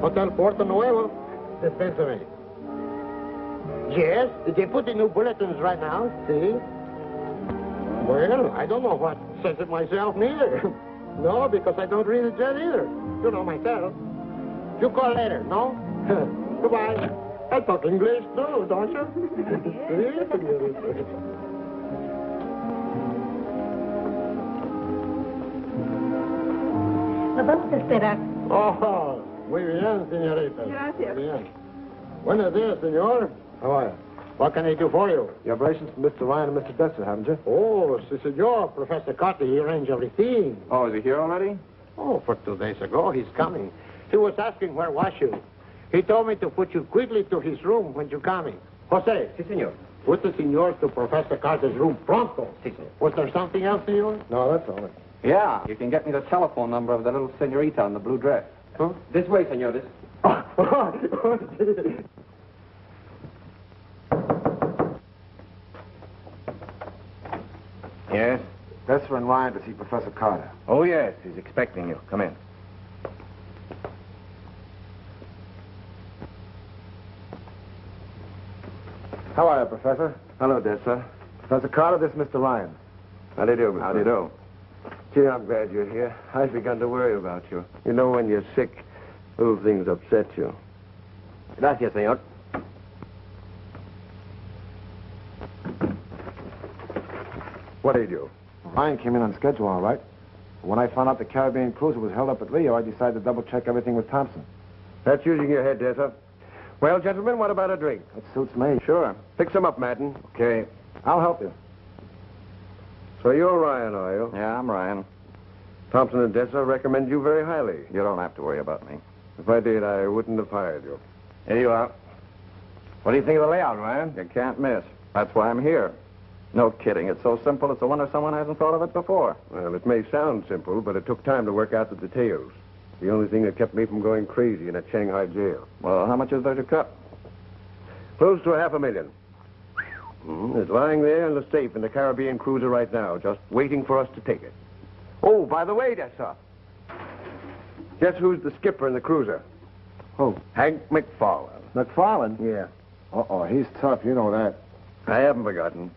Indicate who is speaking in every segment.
Speaker 1: Hotel Puerto Nuevo. Dispensary. Yes, they put the new bulletins right now, see? Well, I don't know what says it myself neither. No, because I don't read it yet either. You know myself. You call later, no? Goodbye. I talk English too, don't you?
Speaker 2: Nos vamos a esperar.
Speaker 1: Oh, muy bien, señorita.
Speaker 2: Gracias.
Speaker 1: Muy bien. Buenos días, señor. How are you? What can I do for you?
Speaker 3: You have relations with Mr. Ryan and Mr. Dexter, haven't you?
Speaker 1: Oh, si, senor. Professor Carter, he arranged everything.
Speaker 3: Oh, is he here already?
Speaker 1: Oh, for 2 days ago, he's coming. He was asking where was you. He told me to put you quickly to his room when you're coming. Jose.
Speaker 3: Si, senor.
Speaker 1: Put the senor to Professor Carter's room pronto.
Speaker 3: Si, senor.
Speaker 1: Was there something else, senor?
Speaker 3: No, that's all. Yeah, you can get me the telephone number of the little senorita in the blue dress. Huh? This way, senor, this.
Speaker 4: Yes?
Speaker 3: Dexter and Ryan to see Professor Carter.
Speaker 4: Oh, yes. He's expecting you. Come in.
Speaker 3: How are you, Professor?
Speaker 4: Hello, Dessa.
Speaker 3: Professor Carter, this is Mr. Ryan.
Speaker 4: How do you do, Mr.
Speaker 3: How do you do?
Speaker 4: Gee, I'm glad you're here. I've begun to worry about you. You know, when you're sick, little things upset you.
Speaker 3: Gracias, señor.
Speaker 4: What did you?
Speaker 3: Ryan came in on schedule, all right. But when I found out the Caribbean cruiser was held up at Rio, I decided to double-check everything with Thompson.
Speaker 4: That's using your head, Dessa. Well, gentlemen, what about a drink?
Speaker 3: That suits me.
Speaker 4: Sure. Pick some up, Madden.
Speaker 3: Okay. I'll help you.
Speaker 4: So you're Ryan, are you?
Speaker 5: Yeah, I'm Ryan.
Speaker 4: Thompson and Dessa recommend you very highly.
Speaker 5: You don't have to worry about me.
Speaker 4: If I did, I wouldn't have hired you.
Speaker 3: Here you are. What do you think of the layout, Ryan?
Speaker 5: You can't miss. That's why I'm here. No kidding. It's so simple, it's a wonder someone hasn't thought of it before.
Speaker 4: Well, it may sound simple, but it took time to work out the details. The only thing that kept me from going crazy in a Shanghai jail.
Speaker 5: Well, how much is there to cut?
Speaker 4: Close to $500,000. It's lying there in the safe in the Caribbean cruiser right now, just waiting for us to take it. Oh, by the way, Dessa. Guess who's the skipper in the cruiser?
Speaker 3: Who?
Speaker 4: Hank McFarland.
Speaker 3: McFarland?
Speaker 4: Yeah.
Speaker 3: Uh-oh, he's tough, you know that.
Speaker 4: I haven't forgotten.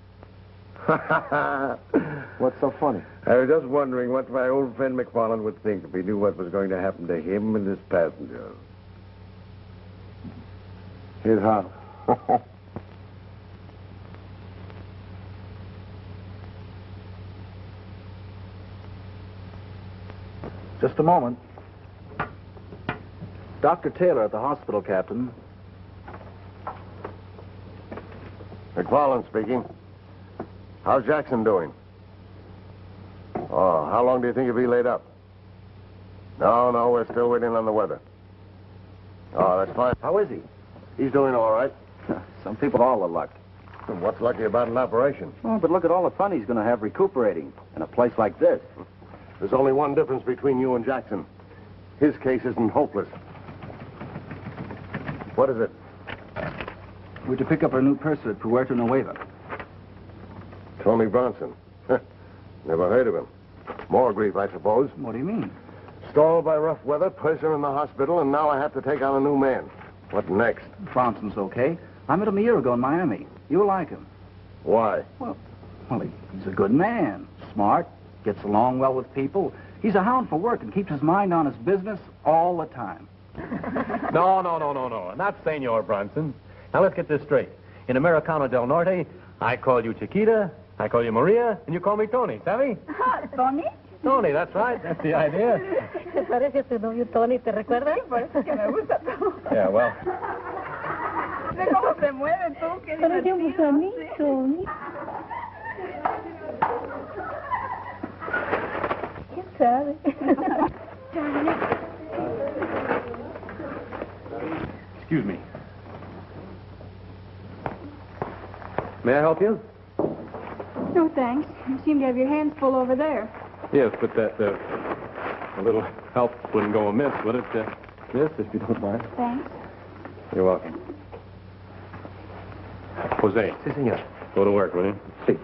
Speaker 3: What's so funny?
Speaker 4: I was just wondering what my old friend McFarland would think if he knew what was going to happen to him and his passenger.
Speaker 3: Here's how. Just a moment. Dr. Taylor at the hospital, Captain.
Speaker 4: McFarland speaking. How's Jackson doing? Oh, how long do you think he'll be laid up? No, we're still waiting on the weather. Oh, that's fine.
Speaker 3: How is he?
Speaker 4: He's doing all right.
Speaker 5: Some people have all the luck.
Speaker 4: And what's lucky about an operation?
Speaker 5: Oh, but look at all the fun he's going to have recuperating in a place like this.
Speaker 4: There's only one difference between you and Jackson. His case isn't hopeless. What is it?
Speaker 5: We're to pick up our new purser at Puerto Nueva.
Speaker 4: Tony Bronson. Never heard of him. More grief, I suppose.
Speaker 5: What do you mean?
Speaker 4: Stalled by rough weather, purser in the hospital, and now I have to take on a new man. What next?
Speaker 5: Bronson's okay. I met him a year ago in Miami. You'll like him.
Speaker 4: Why?
Speaker 5: Well, he's a good man. Smart, gets along well with people. He's a hound for work and keeps his mind on his business all the time.
Speaker 6: No. Not Senor Bronson. Now, let's get this straight. In Americano del Norte, I call you Chiquita, I call you Maria, and you call me Tony, savvy?
Speaker 2: ¿Tony?
Speaker 6: Tony, that's right. That's the idea.
Speaker 2: Se parece a tu novio Tony, ¿te recuerdas?
Speaker 7: Pues que me gusta todo.
Speaker 6: Yeah, well.
Speaker 7: Ve cómo se mueve tú, qué
Speaker 2: Parecemos
Speaker 7: divertido.
Speaker 2: amigos. ¿Quién sabe?
Speaker 6: Excuse me. May I help you?
Speaker 7: No, thanks. You seem to have your hands full over there.
Speaker 6: Yes, but a little help wouldn't go amiss, would it? Yes, if you don't mind.
Speaker 7: Thanks.
Speaker 6: You're welcome. Jose.
Speaker 4: Si, senor.
Speaker 6: Go to work, will you?
Speaker 4: Si.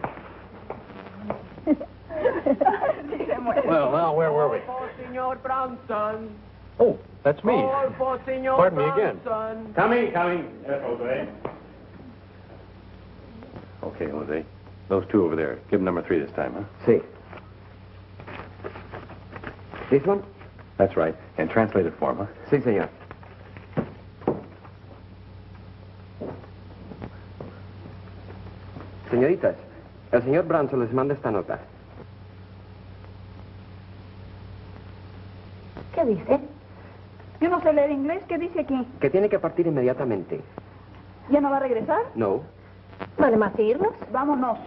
Speaker 6: Well, now, where were we?
Speaker 1: Oh, Senor Bronson.
Speaker 6: Oh, That's me.
Speaker 4: All for Senor
Speaker 6: Pardon me again.
Speaker 4: Bronson.
Speaker 6: Coming. Yes, Jose. Okay, Jose. Those two over there. Give them number 3 this time, huh?
Speaker 4: See. This one?
Speaker 6: That's right. And translate it for him, huh?
Speaker 4: Sí, señor. Señoritas, el señor Bronson les manda esta nota.
Speaker 2: ¿Qué dice?
Speaker 7: Yo no sé leer inglés. ¿Qué dice aquí?
Speaker 4: Que tiene que partir inmediatamente.
Speaker 7: ¿Ya no va a regresar?
Speaker 4: No.
Speaker 2: ¿Vale más irnos?
Speaker 7: Vámonos.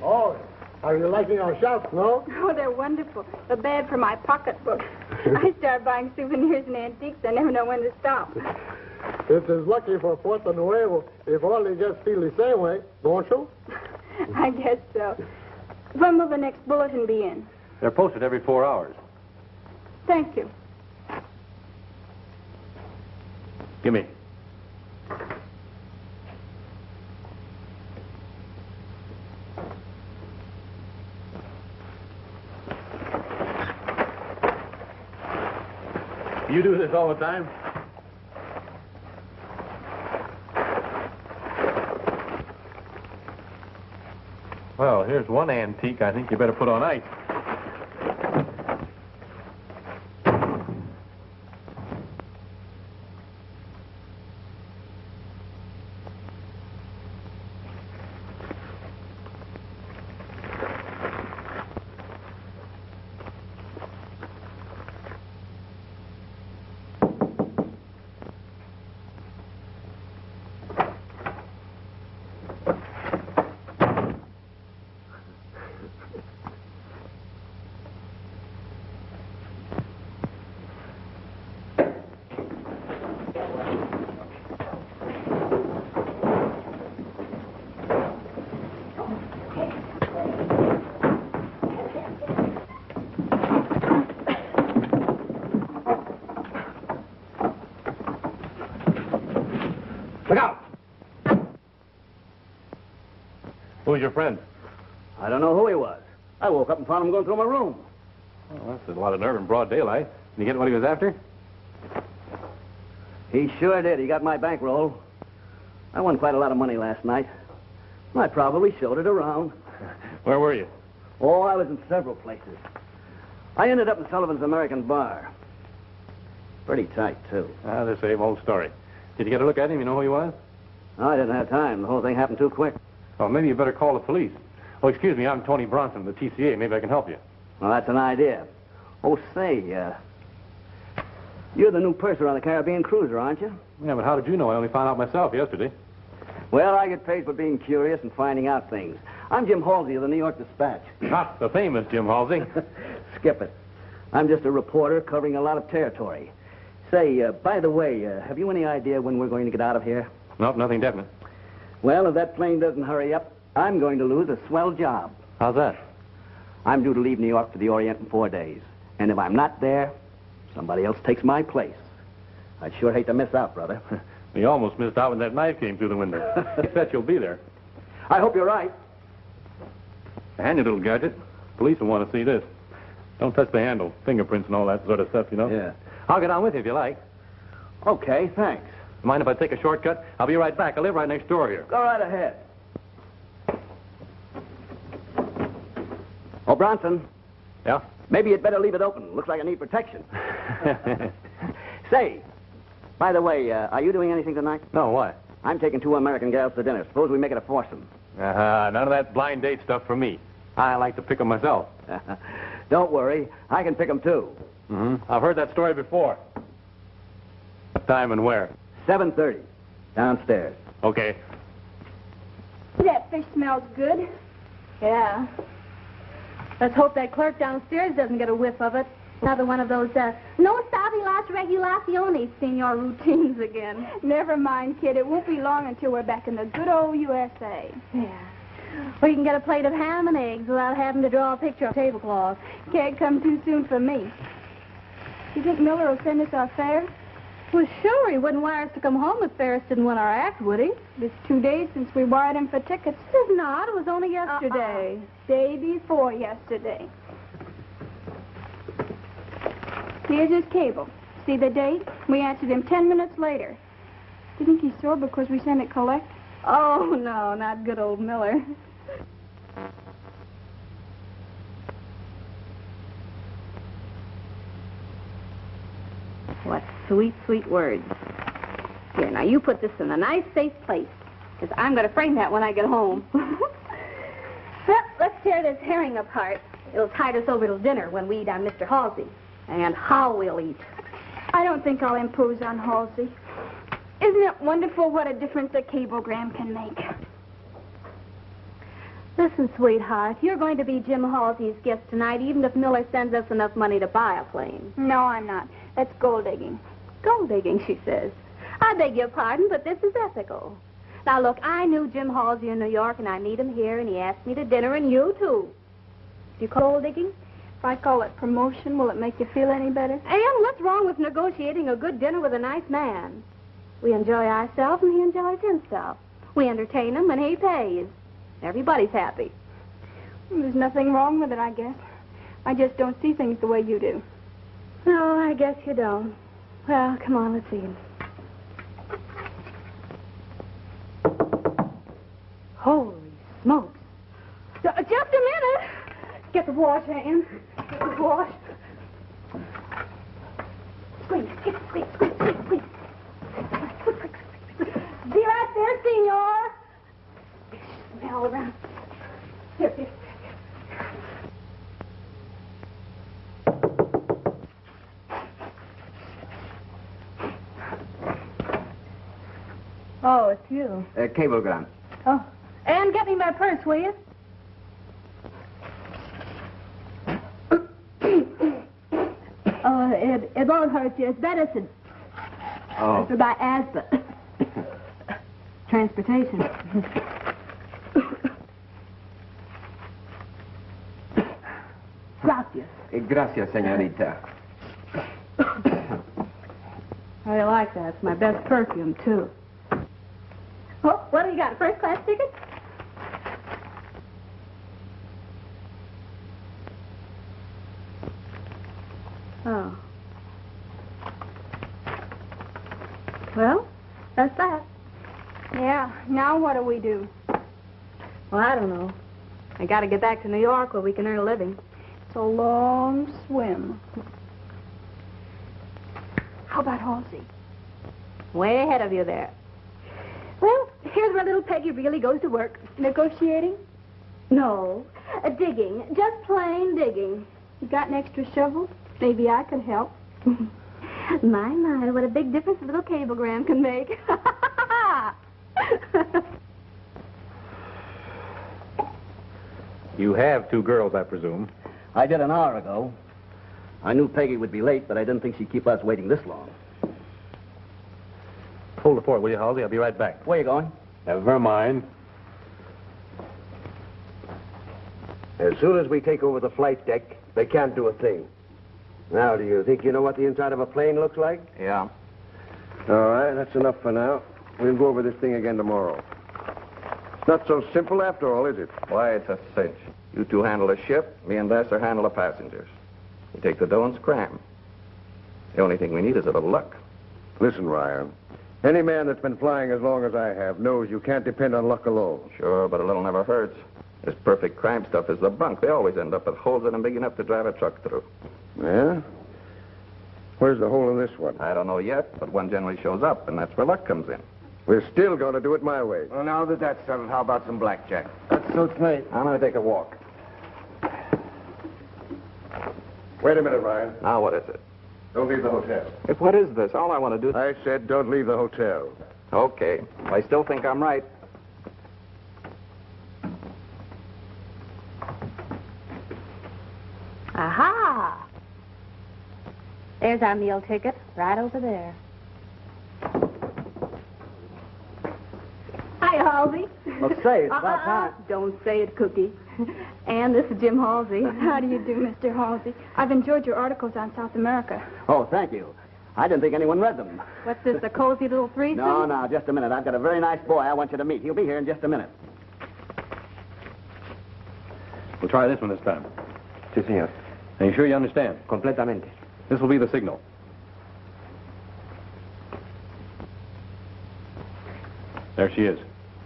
Speaker 1: Oh, are you liking our shops, no?
Speaker 7: Oh, they're wonderful. But bad for my pocketbook. I start buying souvenirs and antiques. I never know when to stop.
Speaker 1: It's as lucky for Puerto Nuevo if all they just feel the same way, don't you?
Speaker 7: I guess so. When will the next bulletin be in?
Speaker 6: They're posted every 4 hours.
Speaker 7: Thank you.
Speaker 6: Give me. You do this all the time? Well, here's one antique I think you better put on ice.
Speaker 4: Look out!
Speaker 6: Who's your friend?
Speaker 5: I don't know who he was. I woke up and found him going through my room.
Speaker 6: Well, that's a lot of nerve in broad daylight. Did you get what he was after?
Speaker 5: He sure did. He got my bankroll. I won quite a lot of money last night. I probably showed it around.
Speaker 6: Where were you?
Speaker 5: Oh, I was in several places. I ended up in Sullivan's American Bar. Pretty tight, too.
Speaker 6: Ah, the same old story. Did you get a look at him? You know who he was?
Speaker 5: I didn't have time. The whole thing happened too quick.
Speaker 6: Well, maybe you better call the police. Oh, excuse me. I'm Tony Bronson, the TCA. Maybe I can help you.
Speaker 5: Well, that's an idea. Oh, say, you're the new purser on the Caribbean cruiser, aren't you?
Speaker 6: Yeah, but how did you know? I only found out myself yesterday.
Speaker 5: Well, I get paid for being curious and finding out things. I'm Jim Halsey of the New York Dispatch.
Speaker 6: Not the famous Jim Halsey.
Speaker 5: Skip it. I'm just a reporter covering a lot of territory. Say, by the way, have you any idea when we're going to get out of here?
Speaker 6: Nope, nothing definite.
Speaker 5: Well, if that plane doesn't hurry up, I'm going to lose a swell job.
Speaker 6: How's that?
Speaker 5: I'm due to leave New York for the Orient in 4 days. And if I'm not there, somebody else takes my place. I'd sure hate to miss out, brother.
Speaker 6: You almost missed out when that knife came through the window. I bet you'll be there.
Speaker 5: I hope you're right.
Speaker 6: Handy little gadget. Police will want to see this. Don't touch the handle. Fingerprints and all that sort of stuff, you know?
Speaker 5: Yeah.
Speaker 6: I'll get on with you if you like.
Speaker 5: Okay, thanks.
Speaker 6: Mind if I take a shortcut? I'll be right back. I live right next door here.
Speaker 5: Go right ahead. Oh, Bronson,
Speaker 6: Yeah?
Speaker 5: maybe you'd better leave it open. Looks like I need protection. Say, by the way, are you doing anything tonight?
Speaker 6: No, why?
Speaker 5: I'm taking 2 American gals to dinner. Suppose we make it a foursome.
Speaker 6: None of that blind date stuff for me. I like to pick 'em myself.
Speaker 5: Don't worry. I can pick them, too.
Speaker 6: Mm-hmm. I've heard that story before. What time and where?
Speaker 5: 7:30. Downstairs.
Speaker 6: Okay.
Speaker 7: That fish smells good.
Speaker 2: Yeah. Let's hope that clerk downstairs doesn't get a whiff of it. Another one of those, no sabe las regulaciones, senor routines again.
Speaker 7: Never mind, kid. It won't be long until we're back in the good old USA.
Speaker 2: Yeah. Or you can get a plate of ham and eggs without having to draw a picture of tablecloth.
Speaker 7: Can't come too soon for me. You think Miller will send us our fare?
Speaker 2: Well, sure, he wouldn't wire us to come home if Ferris didn't win our act, would he?
Speaker 7: It's 2 days since we wired him for tickets.
Speaker 2: It's not. It was only yesterday.
Speaker 7: Day before yesterday. Here's his cable. See the date? We answered him 10 minutes later. Do you think he's sore because we sent it collect?
Speaker 2: Oh, no, not good old Miller. What sweet, sweet words. Here, now you put this in a nice, safe place, because I'm going to frame that when I get home. Well, let's tear this herring apart. It'll tide us over till dinner when we eat on Mr. Halsey. And how we'll eat.
Speaker 7: I don't think I'll impose on Halsey. Isn't it wonderful what a difference a cablegram can make?
Speaker 2: Listen, sweetheart, you're going to be Jim Halsey's guest tonight, even if Miller sends us enough money to buy a plane.
Speaker 7: No, I'm not. That's gold digging.
Speaker 2: Gold digging, she says. I beg your pardon, but this is ethical. Now, look, I knew Jim Halsey in New York, and I meet him here, and he asked me to dinner, and you, too. Do you call gold digging?
Speaker 7: If I call it promotion, will it make you feel any better?
Speaker 2: And what's wrong with negotiating a good dinner with a nice man? We enjoy ourselves, and he enjoys himself. We entertain him, and he pays. Everybody's happy.
Speaker 7: There's nothing wrong with it, I guess. I just don't see things the way you do.
Speaker 2: No, I guess you don't. Well, come on, let's eat. Holy smokes. Just a minute. Get the wash, Ann. Get the wash. Squeeze, squeeze, squeeze, squeeze, squeeze. Be right there, senor. Smell around. Here, here. Oh, it's you.
Speaker 5: Cablegram.
Speaker 2: Oh. And get me my purse, will you? It won't hurt you. It's medicine.
Speaker 5: Oh.
Speaker 2: It's for my asthma. Transportation. Gracias.
Speaker 5: Gracias, señorita.
Speaker 2: How do you like that? It's my best perfume, too. Oh, what do you got? A first-class ticket? Oh. Well, that's that.
Speaker 7: Yeah, now what do we do?
Speaker 2: Well, I don't know. I got to get back to New York where we can earn a living.
Speaker 7: It's a long swim. How about Halsey?
Speaker 2: Way ahead of you there. Well, here's where little Peggy really goes to work.
Speaker 7: Negotiating?
Speaker 2: No, digging. Just plain digging.
Speaker 7: You got an extra shovel? Maybe I could help.
Speaker 2: My, what a big difference a little cablegram can make.
Speaker 6: You have two girls, I presume.
Speaker 5: I did an hour ago. I knew Peggy would be late, but I didn't think she'd keep us waiting this long.
Speaker 6: Hold the fort, will you, Halsey? I'll be right back.
Speaker 5: Where you going?
Speaker 6: Never mind.
Speaker 4: As soon as we take over the flight deck, they can't do a thing. Now, do you think you know what the inside of a plane looks like?
Speaker 5: Yeah.
Speaker 4: All right, that's enough for now. We'll go over this thing again tomorrow. It's not so simple after all, is it?
Speaker 8: Why, it's a cinch. You two handle the ship, me and Vassar handle the passengers. You take the dough and scram. The only thing we need is a little luck.
Speaker 4: Listen, Ryan. Any man that's been flying as long as I have knows you can't depend on luck alone.
Speaker 8: Sure, but a little never hurts. This perfect crime stuff is the bunk. They always end up with holes in them big enough to drive a truck through.
Speaker 4: Yeah? Where's the hole in this one?
Speaker 8: I don't know yet, but one generally shows up, and that's where luck comes in.
Speaker 4: We're still going to do it my way.
Speaker 3: Well, now that that's settled, how about some blackjack? That suits me.
Speaker 8: I'm going to take a walk.
Speaker 4: Wait a minute, Ryan.
Speaker 8: Now, what is it?
Speaker 4: Don't leave the hotel.
Speaker 8: What is this? All I want to do...
Speaker 4: I said don't leave the hotel.
Speaker 8: Okay. I still think I'm right.
Speaker 2: Aha! There's our meal ticket, right over there. Hi, Halsey.
Speaker 5: Well, say, it's about time.
Speaker 2: Don't say it, Cookie. And this is Jim Halsey.
Speaker 7: How do you do, Mr. Halsey? I've enjoyed your articles on South America.
Speaker 5: Oh, thank you. I didn't think anyone read them.
Speaker 2: What's this, a cozy little threesome?
Speaker 5: No, just a minute. I've got a very nice boy I want you to meet. He'll be here in just a minute.
Speaker 6: We'll try this one this time.
Speaker 3: Si, senor.
Speaker 6: Are you sure you understand?
Speaker 3: Completamente.
Speaker 6: This will be the signal. There she is.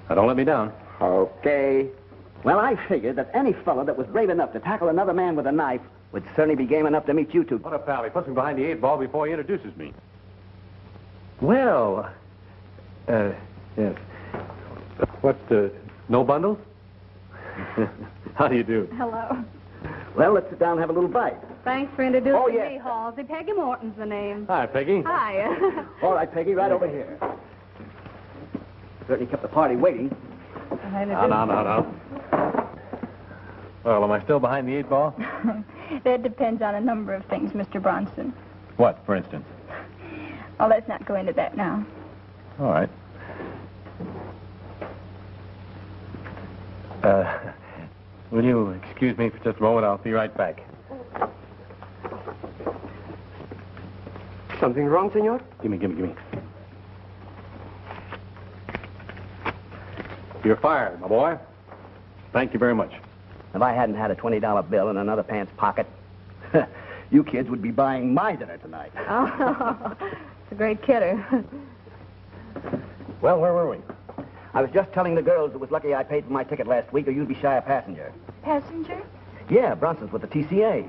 Speaker 6: Now, don't let me down.
Speaker 5: Okay. Well, I figured that any fellow that was brave enough to tackle another man with a knife would certainly be game enough to meet you two.
Speaker 6: What a pal. He puts me behind the 8 ball before he introduces me. Well, yes. What, no bundles? How do you do?
Speaker 7: Hello.
Speaker 5: Well, let's sit down and have a little bite.
Speaker 2: Thanks for introducing
Speaker 5: Oh, yes.
Speaker 2: me, Halsey. Peggy Morton's the name.
Speaker 6: Hi, Peggy.
Speaker 2: Hi.
Speaker 5: All right, Peggy, right over here. Certainly kept the party waiting.
Speaker 6: No. Well, am I still behind the 8 ball?
Speaker 7: That depends on a number of things, Mr. Bronson.
Speaker 6: What, for instance?
Speaker 7: Oh, let's not go into that now.
Speaker 6: All right. Will you excuse me for just a moment? I'll be right back.
Speaker 4: Something wrong, senor?
Speaker 6: Give me. You're fired, my boy. Thank you very much.
Speaker 5: If I hadn't had a $20 bill in another pants pocket, you kids would be buying my dinner tonight.
Speaker 2: Oh, it's a great kidder.
Speaker 6: Well, where were we?
Speaker 5: I was just telling the girls it was lucky I paid for my ticket last week, or you'd be shy a passenger.
Speaker 7: Passenger?
Speaker 5: Yeah, Bronson's with the TCA.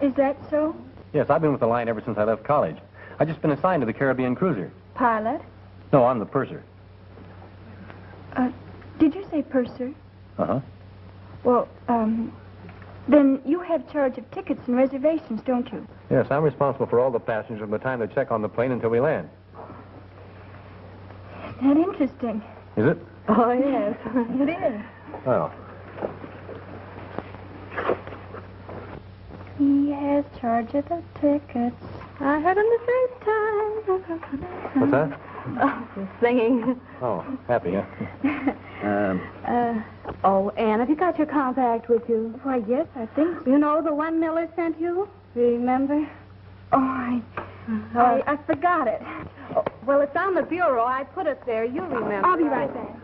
Speaker 7: Is that so?
Speaker 6: Yes, I've been with the line ever since I left college. I've just been assigned to the Caribbean cruiser.
Speaker 7: Pilot?
Speaker 6: No, I'm the purser.
Speaker 7: Did you say purser?
Speaker 6: Uh-huh.
Speaker 7: Well, then you have charge of tickets and reservations, don't you?
Speaker 6: Yes, I'm responsible for all the passengers from the time they check on the plane until we land.
Speaker 7: Isn't that interesting?
Speaker 6: Is it?
Speaker 2: Oh, yes.
Speaker 7: It is.
Speaker 6: Well,
Speaker 7: He has charge of the tickets.
Speaker 2: I heard him the first time.
Speaker 6: what's that?
Speaker 2: Oh, just singing.
Speaker 6: Oh, happy, huh?
Speaker 2: Ann, have you got your compact with you?
Speaker 7: Why, yes, I think so.
Speaker 2: You know the one Miller sent you? Remember?
Speaker 7: Oh, I forgot it.
Speaker 2: Oh, well, it's on the bureau. I put it there. You remember.
Speaker 7: I'll be right back.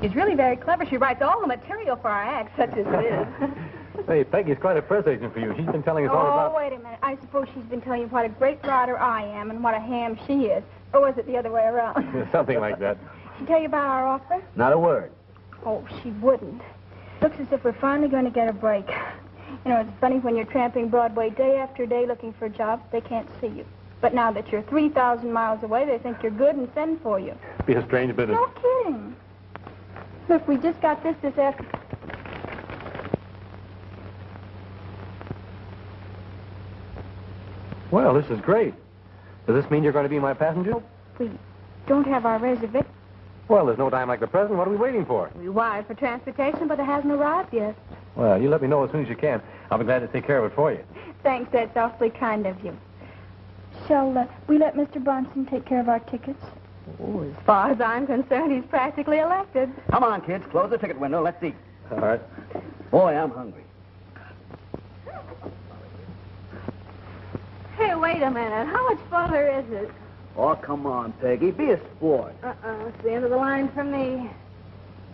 Speaker 2: She's really very clever. She writes all the material for our act, such as it is.
Speaker 6: Hey, Peggy's quite a press agent for you. She's been telling us all
Speaker 7: Oh,
Speaker 6: about...
Speaker 7: wait a minute. I suppose she's been telling you what a great rider I am and what a ham she is. Or was it the other way around?
Speaker 6: Something like that.
Speaker 7: She tell you about our offer?
Speaker 5: Not a word.
Speaker 7: Oh, she wouldn't. Looks as if we're finally going to get a break. You know, it's funny when you're tramping Broadway day after day looking for a job, they can't see you. But now that you're 3,000 miles away, they think you're good and send for you.
Speaker 6: Be a strange business.
Speaker 7: No kidding. Look, we just got this afternoon.
Speaker 6: Well, this is great. Does this mean you're going to be my passenger?
Speaker 7: We don't have our reservation.
Speaker 6: Well, there's no time like the present. What are we waiting for?
Speaker 2: We wired for transportation, but it hasn't arrived yet.
Speaker 6: Well, you let me know as soon as you can. I'll be glad to take care of it for you.
Speaker 7: Thanks, that's awfully kind of you. Shall we let Mr. Bronson take care of our tickets?
Speaker 2: Oh, as far as I'm concerned, he's practically elected.
Speaker 5: Come on, kids. Close the ticket window. Let's eat.
Speaker 6: All right.
Speaker 5: Boy, I'm hungry.
Speaker 2: Hey, wait a minute. How much farther is it?
Speaker 5: Oh, come on, Peggy. Be a sport.
Speaker 2: It's the end of the line for me.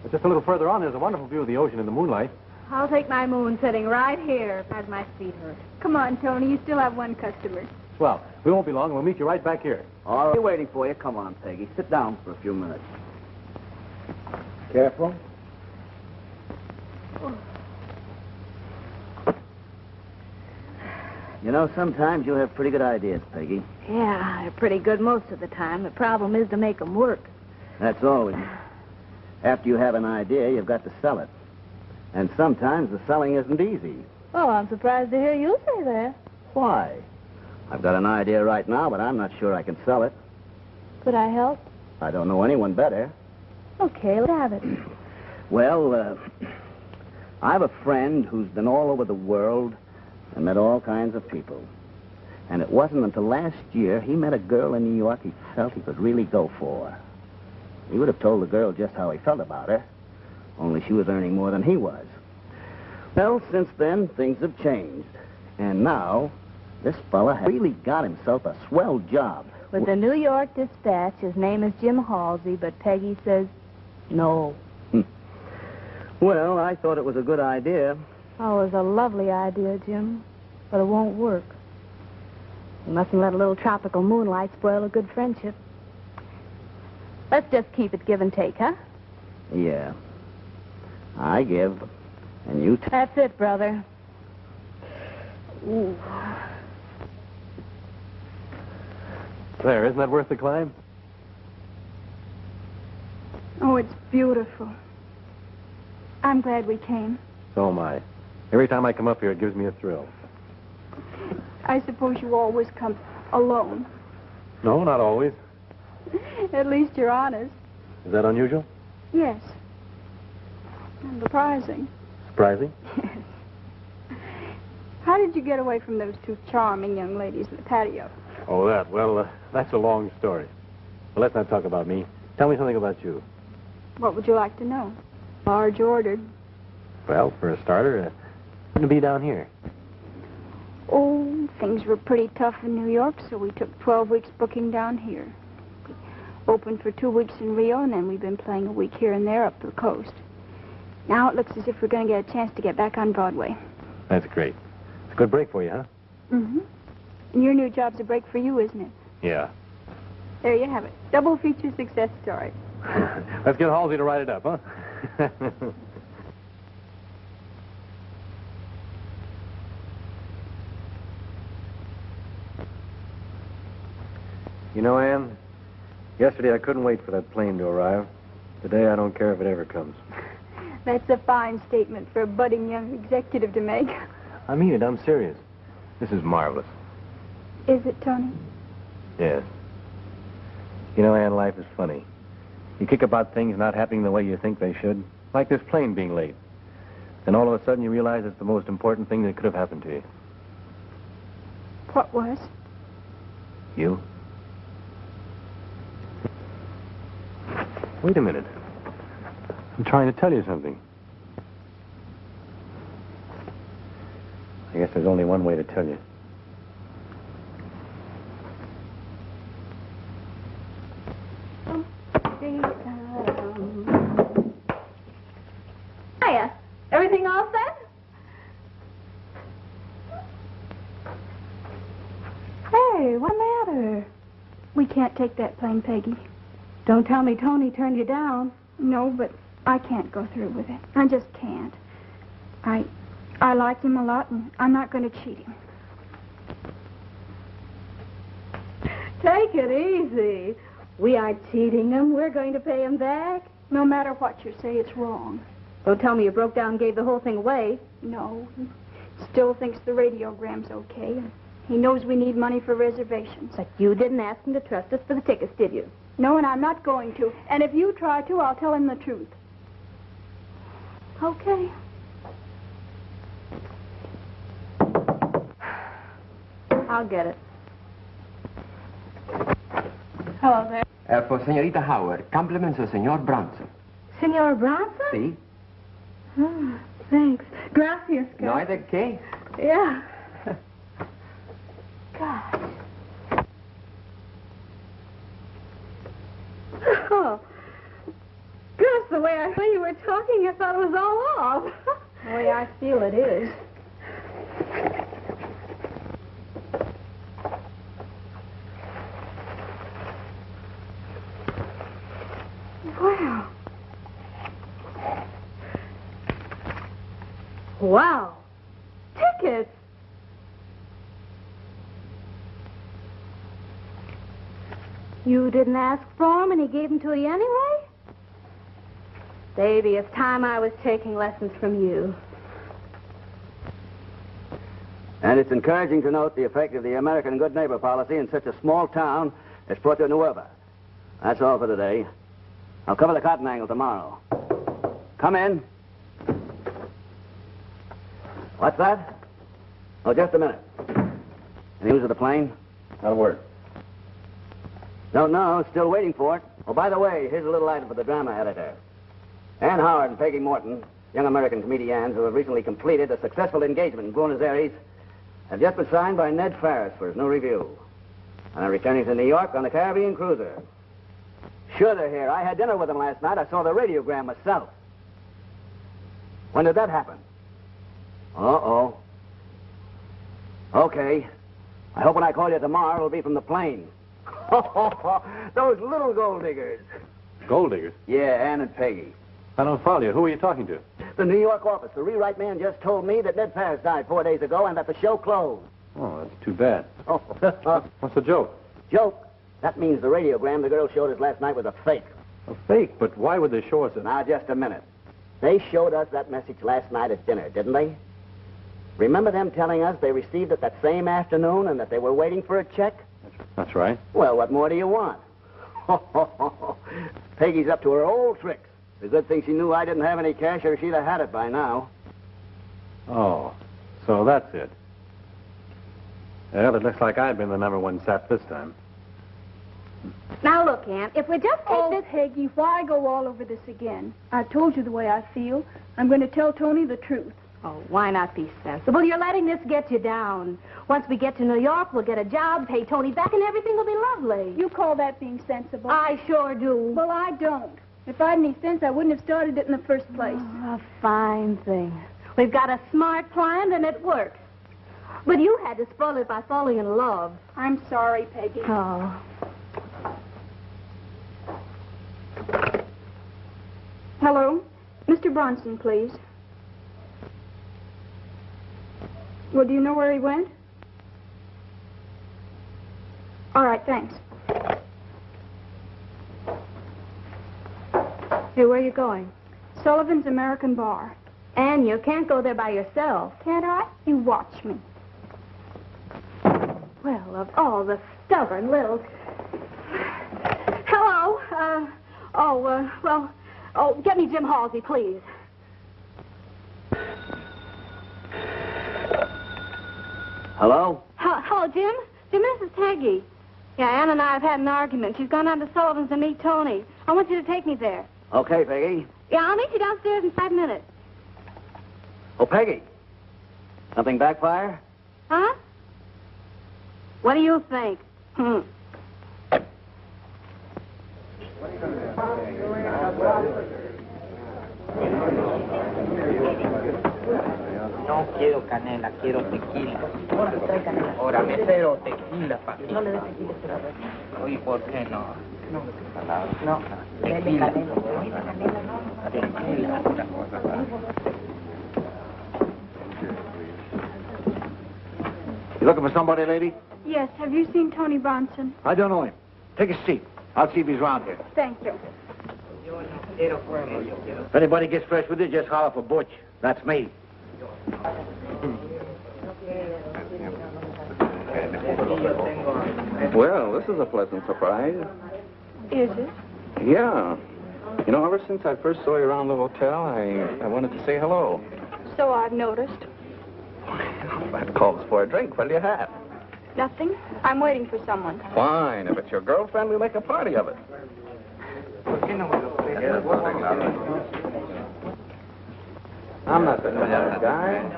Speaker 6: But just a little further on, there's a wonderful view of the ocean in the moonlight.
Speaker 2: I'll take my moon sitting right here as my feet hurt.
Speaker 7: Come on, Tony. You still have one customer.
Speaker 6: Well, we won't be long. We'll meet you right back here.
Speaker 5: All right. We're waiting for you. Come on, Peggy. Sit down for a few minutes. Careful. You know, sometimes you have pretty good ideas, Peggy.
Speaker 2: Yeah, they're pretty good most of the time. The problem is to make them work.
Speaker 5: That's always. After you have an idea, you've got to sell it. And sometimes the selling isn't easy.
Speaker 2: Oh, I'm surprised to hear you say that.
Speaker 5: Why? I've got an idea right now, but I'm not sure I can sell it.
Speaker 2: Could I help?
Speaker 5: I don't know anyone better.
Speaker 2: Okay, let's have it.
Speaker 5: Well, I have a friend who's been all over the world and met all kinds of people. And it wasn't until last year he met a girl in New York he felt he could really go for. He would have told the girl just how he felt about her, only she was earning more than he was. Well, since then, things have changed. And now, This fella has really got himself a swell job.
Speaker 2: With the New York Dispatch, his name is Jim Halsey, but Peggy says no.
Speaker 5: Well, I thought it was a good idea.
Speaker 2: Oh, it was a lovely idea, Jim, but it won't work. You mustn't let a little tropical moonlight spoil a good friendship. Let's just keep it give and take, huh?
Speaker 5: Yeah. I give, and you take.
Speaker 2: That's it, brother. Ooh.
Speaker 6: Claire, isn't that worth the climb?
Speaker 7: Oh, it's beautiful. I'm glad we came.
Speaker 6: So am I. Every time I come up here, it gives me a thrill.
Speaker 7: I suppose you always come alone.
Speaker 6: No, not always.
Speaker 7: At least you're honest.
Speaker 6: Is that unusual?
Speaker 7: Yes. And surprising.
Speaker 6: Surprising?
Speaker 7: Yes. How did you get away from those two charming young ladies in the patio?
Speaker 6: Oh, that. Well, that's a long story. But let's not talk about me. Tell me something about you.
Speaker 7: What would you like to know? Marge ordered.
Speaker 6: Well, for a starter, to be down here.
Speaker 7: Oh, things were pretty tough in New York, so we took 12 weeks booking down here. We opened for 2 weeks in Rio, and then we've been playing a week here and there up the coast. Now it looks as if we're going to get a chance to get back on Broadway.
Speaker 6: That's great. It's a good break for you, huh?
Speaker 7: Mm-hmm. And your new job's a break for you, isn't it?
Speaker 6: Yeah.
Speaker 7: There you have it. Double feature success story.
Speaker 6: Let's get Halsey to write it up, huh? You know, Ann, yesterday I couldn't wait for that plane to arrive. Today I don't care if it ever comes.
Speaker 7: That's a fine statement for a budding young executive to make.
Speaker 6: I mean it, I'm serious. This is marvelous.
Speaker 7: Is it, Tony?
Speaker 6: Yes. You know, Ann, life is funny. You kick about things not happening the way you think they should, like this plane being late. Then all of a sudden you realize it's the most important thing that could have happened to you.
Speaker 7: What was?
Speaker 6: You? Wait a minute. I'm trying to tell you something. I guess there's only one way to tell you.
Speaker 2: Hiya. Everything all set? Hey, what's the matter?
Speaker 7: We can't take that plane, Peggy.
Speaker 2: Don't tell me Tony turned you down.
Speaker 7: No, but I can't go through with it. I just can't. I like him a lot, and I'm not going to cheat him.
Speaker 2: Take it easy. We aren't cheating him. We're going to pay him back.
Speaker 7: No matter what you say, it's wrong.
Speaker 2: Don't tell me you broke down and gave the whole thing away.
Speaker 7: No, he still thinks the radiogram's okay. He knows we need money for reservations.
Speaker 2: But you didn't ask him to trust us for the tickets, did you?
Speaker 7: No, and I'm not going to. And if you try to, I'll tell him the truth.
Speaker 2: Okay. I'll get it.
Speaker 7: Hello there.
Speaker 9: For Señorita Howard, compliments of Señor Bronson.
Speaker 2: Senor Bronson?
Speaker 9: Sí.
Speaker 2: Oh, thanks. Gracias,
Speaker 9: No hay de qué.
Speaker 2: Yeah. Gosh. Oh. Gosh, the way I heard you were talking, I thought it was all off.
Speaker 7: The way I feel it is.
Speaker 2: Wow. Wow. Tickets. You didn't ask for him and he gave them to you anyway? Baby, it's time I was taking lessons from you.
Speaker 5: And it's encouraging to note the effect of the American good neighbor policy in such a small town as Puerto Nueva. That's all for today. I'll cover the cotton angle tomorrow. Come in. What's that? Oh, just a minute. Any news of the plane?
Speaker 6: Not a word.
Speaker 5: Don't know. Still waiting for it. Oh, by the way, here's a little item for the drama editor. Ann Howard and Peggy Morton, young American comedians who have recently completed a successful engagement in Buenos Aires, have just been signed by Ned Ferris for his new review. And I'm returning to New York on the Caribbean cruiser. Sure, they're here. I had dinner with them last night. I saw the radiogram myself. When did that happen? Uh-oh. Okay. I hope when I call you tomorrow, it'll be from the plane. Those little gold diggers.
Speaker 6: Gold diggers?
Speaker 5: Yeah, Ann and Peggy.
Speaker 6: I don't follow you. Who are you talking to?
Speaker 5: The New York office. The rewrite man just told me that Ned Ferris died 4 days ago and that the show closed.
Speaker 6: Oh, that's too bad.
Speaker 5: Oh,
Speaker 6: What's the joke?
Speaker 5: joke? That means the radiogram the girl showed us last night was a fake.
Speaker 6: A fake? But why would they show us it?
Speaker 5: Now, just a minute. They showed us that message last night at dinner, didn't they? Remember them telling us they received it that same afternoon and that they were waiting for a check?
Speaker 6: That's right.
Speaker 5: Well, what more do you want? Peggy's up to her old tricks. It's a good thing she knew I didn't have any cash or she'd have had it by now.
Speaker 6: Oh, so that's it. Well, it looks like I've been the #1 sap this time.
Speaker 2: Now, look, Aunt, if we just take
Speaker 7: Oh,
Speaker 2: this...
Speaker 7: Peggy, why go all over this again? I've told you the way I feel. I'm going to tell Tony the truth.
Speaker 2: Oh, why not be sensible? You're letting this get you down. Once we get to New York, we'll get a job, pay Tony back, and everything will be lovely.
Speaker 7: You call that being sensible?
Speaker 2: I sure do.
Speaker 7: Well, I don't. If I had any sense, I wouldn't have started it in the first place.
Speaker 2: Oh, a fine thing. We've got a smart plan, and it works. But you had to spoil it by falling in love.
Speaker 7: I'm sorry, Peggy.
Speaker 2: Oh.
Speaker 7: Hello? Mr. Bronson, please. Well, do you know where he went? All right, thanks.
Speaker 2: Hey, where are you going?
Speaker 7: Sullivan's American Bar.
Speaker 2: Anne, you can't go there by yourself.
Speaker 7: Can't I? You watch me.
Speaker 2: Well, of all the stubborn little... Hello. Get me Jim Halsey, please.
Speaker 5: Hello?
Speaker 2: Hello, Jim? Jim, this is Peggy. Yeah, Ann and I have had an argument. She's gone down to Sullivan's to meet Tony. I want you to take me there.
Speaker 5: Okay, Peggy.
Speaker 2: Yeah, I'll meet you downstairs in 5 minutes.
Speaker 5: Oh, Peggy. Something backfire?
Speaker 2: Huh? What do you think?
Speaker 10: No quiero canela, quiero tequila. Ahora, mesero, tequila, papi. No le des tequila. Oye, ¿por qué no? No, tequila. Tequila, otra cosa.
Speaker 3: You looking for somebody, lady?
Speaker 7: Yes, have you seen Tony Bronson?
Speaker 3: I don't know him. Take a seat. I'll see if he's around here.
Speaker 7: Thank you.
Speaker 3: If anybody gets fresh with you, just holler for Butch. That's me.
Speaker 8: Well, this is a pleasant surprise.
Speaker 7: Is it?
Speaker 8: Yeah. You know, ever since I first saw you around the hotel, I wanted to say hello.
Speaker 7: So I've noticed.
Speaker 8: That calls for a drink. What'll you have?
Speaker 7: Nothing. I'm waiting for someone.
Speaker 8: Fine. If it's your girlfriend, we'll make a party of it. I'm not the kind of guy.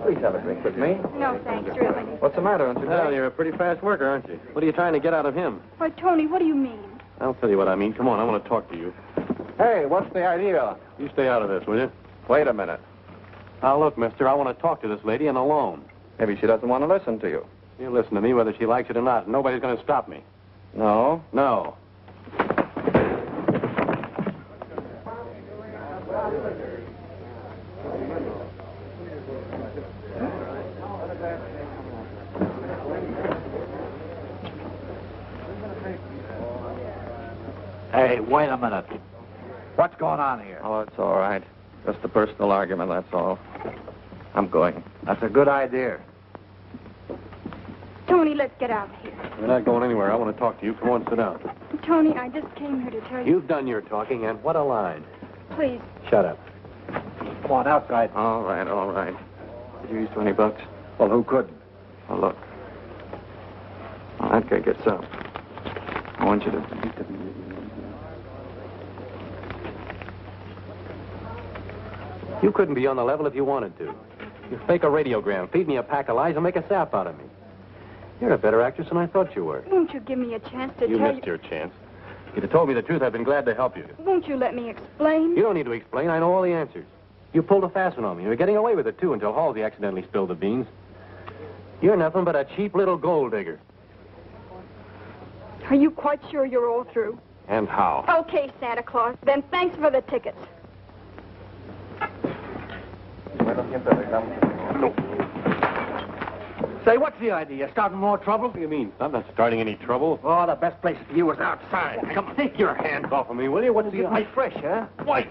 Speaker 8: Please have a drink with me.
Speaker 7: No, thanks, really.
Speaker 8: What's the matter, aren't you?
Speaker 6: Well, you're a pretty fast worker, aren't you? What are you trying to get out of him?
Speaker 7: Why, Tony, what do you mean?
Speaker 6: I'll tell you what I mean. Come on, I want to talk to you.
Speaker 3: Hey, what's the idea?
Speaker 6: You stay out of this, will you?
Speaker 8: Wait a minute.
Speaker 6: Now, look, mister, I want to talk to this lady and alone.
Speaker 8: Maybe she doesn't want to listen to you.
Speaker 6: You listen to me whether she likes it or not. Nobody's going to stop me.
Speaker 8: No?
Speaker 6: No.
Speaker 3: Hey, wait a minute. What's going on here?
Speaker 8: Oh, it's all right. Just a personal argument, that's all. I'm going.
Speaker 3: That's a good idea.
Speaker 7: Tony, let's get out of here.
Speaker 6: We're not going anywhere. I want to talk to you. Come on, sit down.
Speaker 7: Tony, I just came here to tell you.
Speaker 6: You've done your talking, and what a line.
Speaker 7: Please.
Speaker 6: Shut up.
Speaker 3: Come on, outside.
Speaker 8: All right, all right. Did you use $20?
Speaker 3: Well, who couldn't?
Speaker 8: Oh, look. Well, that guy gets up. I want you to...
Speaker 6: You couldn't be on the level if you wanted to. You fake a radiogram, feed me a pack of lies, and make a sap out of me. You're a better actress than I thought you were.
Speaker 7: Won't you give me a chance to
Speaker 6: You
Speaker 7: tell
Speaker 6: missed your chance. If you'd have told me the truth, I'd been glad to help you.
Speaker 7: Won't you let me explain?
Speaker 6: You don't need to explain. I know all the answers. You pulled a fast one on me. You were getting away with it, too, until Halsey accidentally spilled the beans. You're nothing but a cheap little gold digger.
Speaker 7: Are you quite sure you're all through?
Speaker 6: And how?
Speaker 7: Okay, Santa Claus. Then thanks for the tickets.
Speaker 11: Say, what's the idea? Starting more trouble?
Speaker 6: What do you mean? I'm not starting any trouble.
Speaker 11: Oh, the best place for you is outside.
Speaker 6: Come on, take your hands off of me, will you? What's the
Speaker 11: Get me fresh, huh?
Speaker 6: Wait.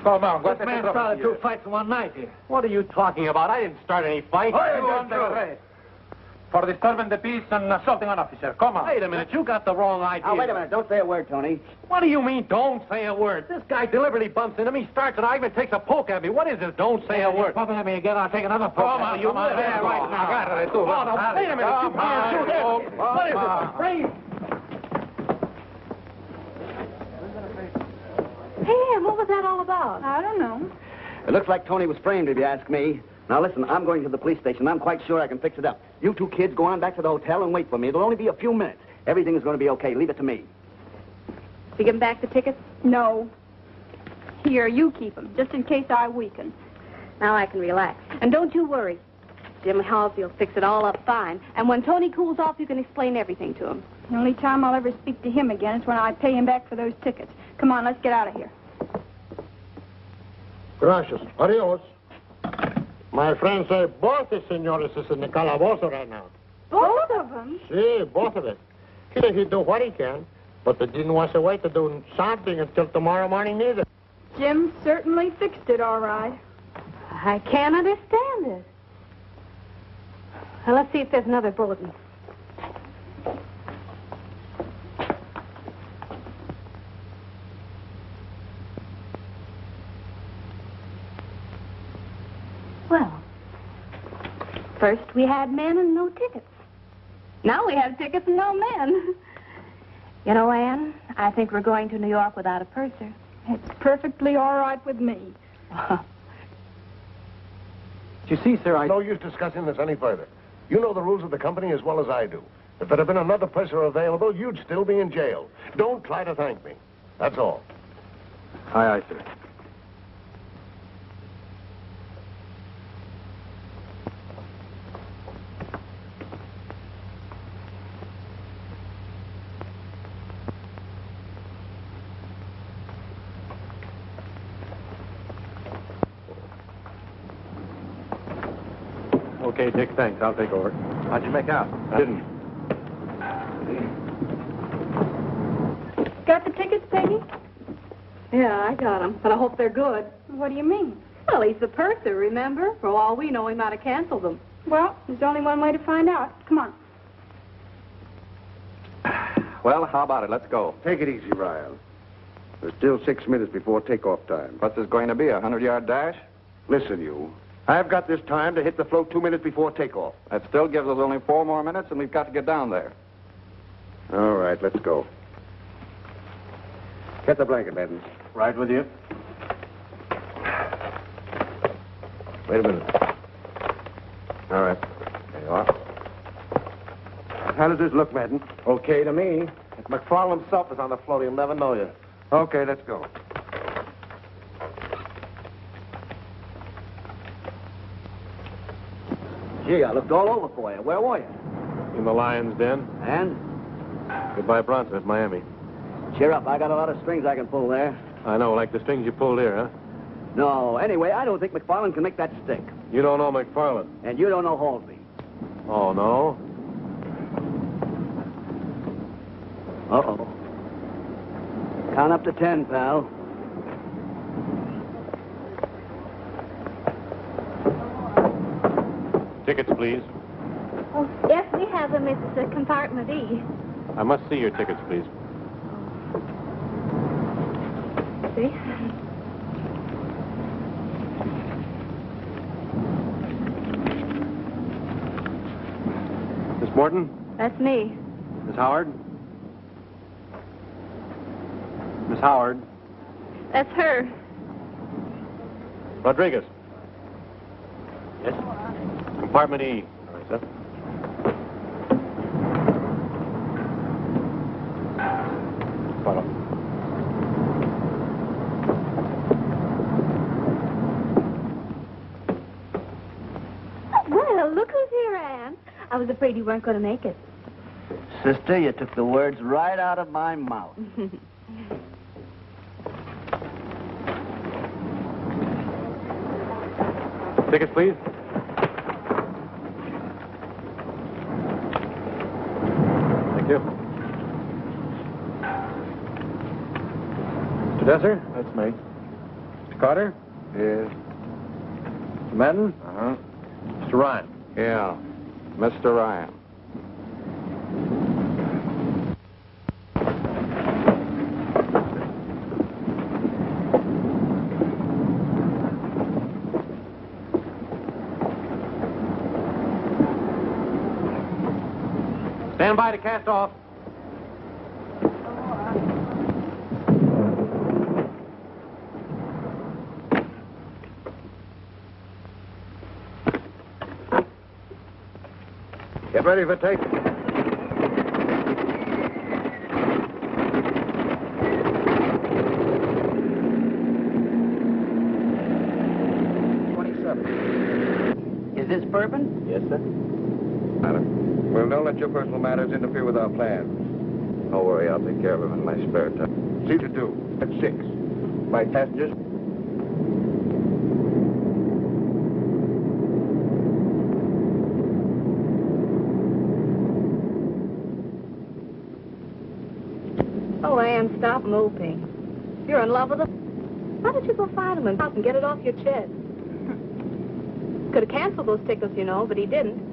Speaker 11: Come on, this man started 2 fights in one night here.
Speaker 6: What are you talking about? I didn't start any fight.
Speaker 11: For disturbing the peace and assaulting an officer. Come on.
Speaker 6: Wait a minute. You got the wrong idea.
Speaker 5: Now, wait a minute. Don't say a word, Tony.
Speaker 6: What do you mean, don't say a word? This guy deliberately bumps into me, starts an argument, takes a poke at me. What is this? Don't say a word.
Speaker 11: Bumping at me again, I'll take another poke.
Speaker 6: Come on, you
Speaker 11: come on,
Speaker 6: there right now. Oh, no, wait a minute. You can't do this. What is this? Freeze.
Speaker 2: Hey, what was that all about?
Speaker 7: I don't know.
Speaker 5: It looks like Tony was framed, if you ask me. Now, listen, I'm going to the police station. I'm quite sure I can fix it up. You two kids go on back to the hotel and wait for me. It'll only be a few minutes. Everything is going to be okay. Leave it to me.
Speaker 2: You give him back the tickets?
Speaker 7: No. Here, you keep them, just in case I weaken.
Speaker 2: Now I can relax. And don't you worry. Jim Halsey will fix it all up fine. And when Tony cools off, you can explain everything to him.
Speaker 7: The only time I'll ever speak to him again is when I pay him back for those tickets. Come on, let's get out of here.
Speaker 1: Gracias. Adios. My friends say both the senores is in the calabozo right now.
Speaker 7: Both of them?
Speaker 1: See, both of it. He do what he can, but they didn't want to wait to do something until tomorrow morning neither.
Speaker 7: Jim certainly fixed it all right.
Speaker 2: I can't understand it. Well, let's see if there's another bulletin. Well, first we had men and no tickets. Now we have tickets and no men. You know, Anne, I think we're going to New York without a purser.
Speaker 7: It's perfectly all right with me.
Speaker 6: You see, sir,
Speaker 4: No use discussing this any further. You know the rules of the company as well as I do. If there had been another purser available, you'd still be in jail. Don't try to thank me. That's all.
Speaker 6: Aye, aye, sir. Okay, Dick, thanks. I'll take over.
Speaker 11: How'd you make out?
Speaker 6: I didn't.
Speaker 7: Got the tickets, Peggy?
Speaker 2: Yeah, I got them, but I hope they're good.
Speaker 7: What do you mean?
Speaker 2: Well, he's the purser, remember? For all we know, he might have canceled them.
Speaker 7: Well, there's only one way to find out. Come on.
Speaker 8: Well, how about it? Let's go.
Speaker 4: Take it easy, Ryan. There's still 6 minutes before takeoff time.
Speaker 8: What's this going to be, a 100-yard dash?
Speaker 4: Listen, you. I've got this time to hit the float 2 minutes before takeoff.
Speaker 8: That still gives us only 4 more minutes, and we've got to get down there.
Speaker 4: All right, let's go. Get the blanket, Madden.
Speaker 6: Right with you.
Speaker 4: Wait a minute. All right. There you are. How does this look, Madden?
Speaker 3: Okay to me. If McFarland himself is on the float, he'll never know you.
Speaker 4: Okay, let's go.
Speaker 5: Gee, I looked all over for you. Where were you?
Speaker 6: In the lion's den.
Speaker 5: And?
Speaker 6: Goodbye, Bronson at Miami.
Speaker 5: Cheer up. I got a lot of strings I can pull there.
Speaker 6: I know, like the strings you pulled here, huh?
Speaker 5: No. Anyway, I don't think McFarland can make that stick.
Speaker 6: You don't know McFarland.
Speaker 5: And you don't know Halsey.
Speaker 6: Oh, no?
Speaker 5: Uh-oh. Count up to 10, pal.
Speaker 6: Tickets, please.
Speaker 2: Oh, yes, we have them. It's compartment E.
Speaker 6: I must see your tickets, please.
Speaker 2: See?
Speaker 6: Miss Morton?
Speaker 2: That's me.
Speaker 6: Miss Howard? Miss Howard?
Speaker 2: That's her.
Speaker 6: Rodriguez? Yes? Compartment E. All right, sir. Follow.
Speaker 2: Well, look who's here, Anne. I was afraid you weren't going to make it.
Speaker 5: Sister, you took the words right out of my mouth.
Speaker 6: Tickets, please. Thank you. Mr. Desser?
Speaker 3: That's me.
Speaker 6: Mr. Carter?
Speaker 3: Yes.
Speaker 6: Mr. Madden?
Speaker 3: Uh-huh.
Speaker 6: Mr. Ryan?
Speaker 8: Yeah, Mr. Ryan.
Speaker 6: Stand by to cast off.
Speaker 4: Get ready for take.
Speaker 5: Is this bourbon?
Speaker 6: Yes, sir.
Speaker 4: Well, don't let your personal matters interfere with our plans.
Speaker 8: Don't worry, I'll take care of him in my spare time.
Speaker 4: See to do. At 6. My passengers.
Speaker 2: Oh, Anne, stop moping. You're in love with him? Why don't you go find him and get it off your chest? Could have canceled those tickets, you know, but he didn't.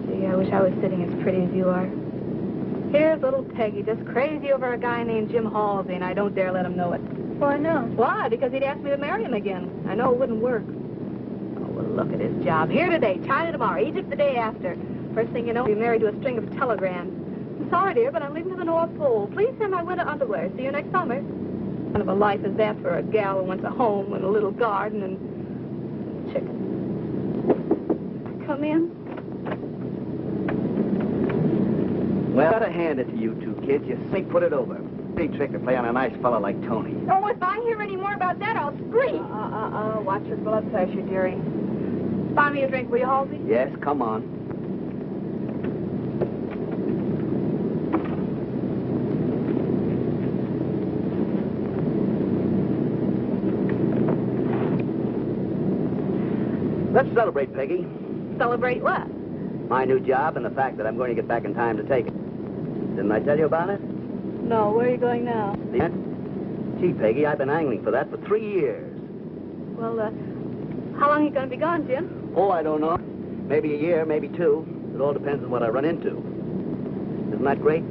Speaker 2: Gee, I wish I was sitting as pretty as you are. Here's little Peggy, just crazy over a guy named Jim Halsey, and I don't dare let him know it.
Speaker 7: Why not?
Speaker 2: Why? Because he'd ask me to marry him again. I know it wouldn't work. Oh, well, look at his job. Here today, China tomorrow, Egypt the day after. First thing you know, he'll be married to a string of telegrams. I'm sorry, dear, but I'm leaving for the North Pole. Please send my winter underwear. See you next summer. What kind of a life is that for a gal who wants a home and a little garden and chicken? Come in.
Speaker 5: Well, I gotta hand it to you two kids. You simply put it over. Big trick to play on a nice fella like Tony.
Speaker 7: Oh, if I hear any more about that, I'll scream.
Speaker 2: Watch your blood pressure, dearie. Buy me a drink, will you, Halsey?
Speaker 5: Yes, come on. Let's celebrate, Peggy.
Speaker 2: Celebrate what?
Speaker 5: My new job and the fact that I'm going to get back in time to take it. Didn't I tell you about it?
Speaker 2: No, where are you going now?
Speaker 5: Gee, Peggy, I've been angling for that for 3 years.
Speaker 2: Well, how long are you going to be gone, Jim?
Speaker 5: Oh, I don't know. Maybe a year, maybe 2. It all depends on what I run into. Isn't that great?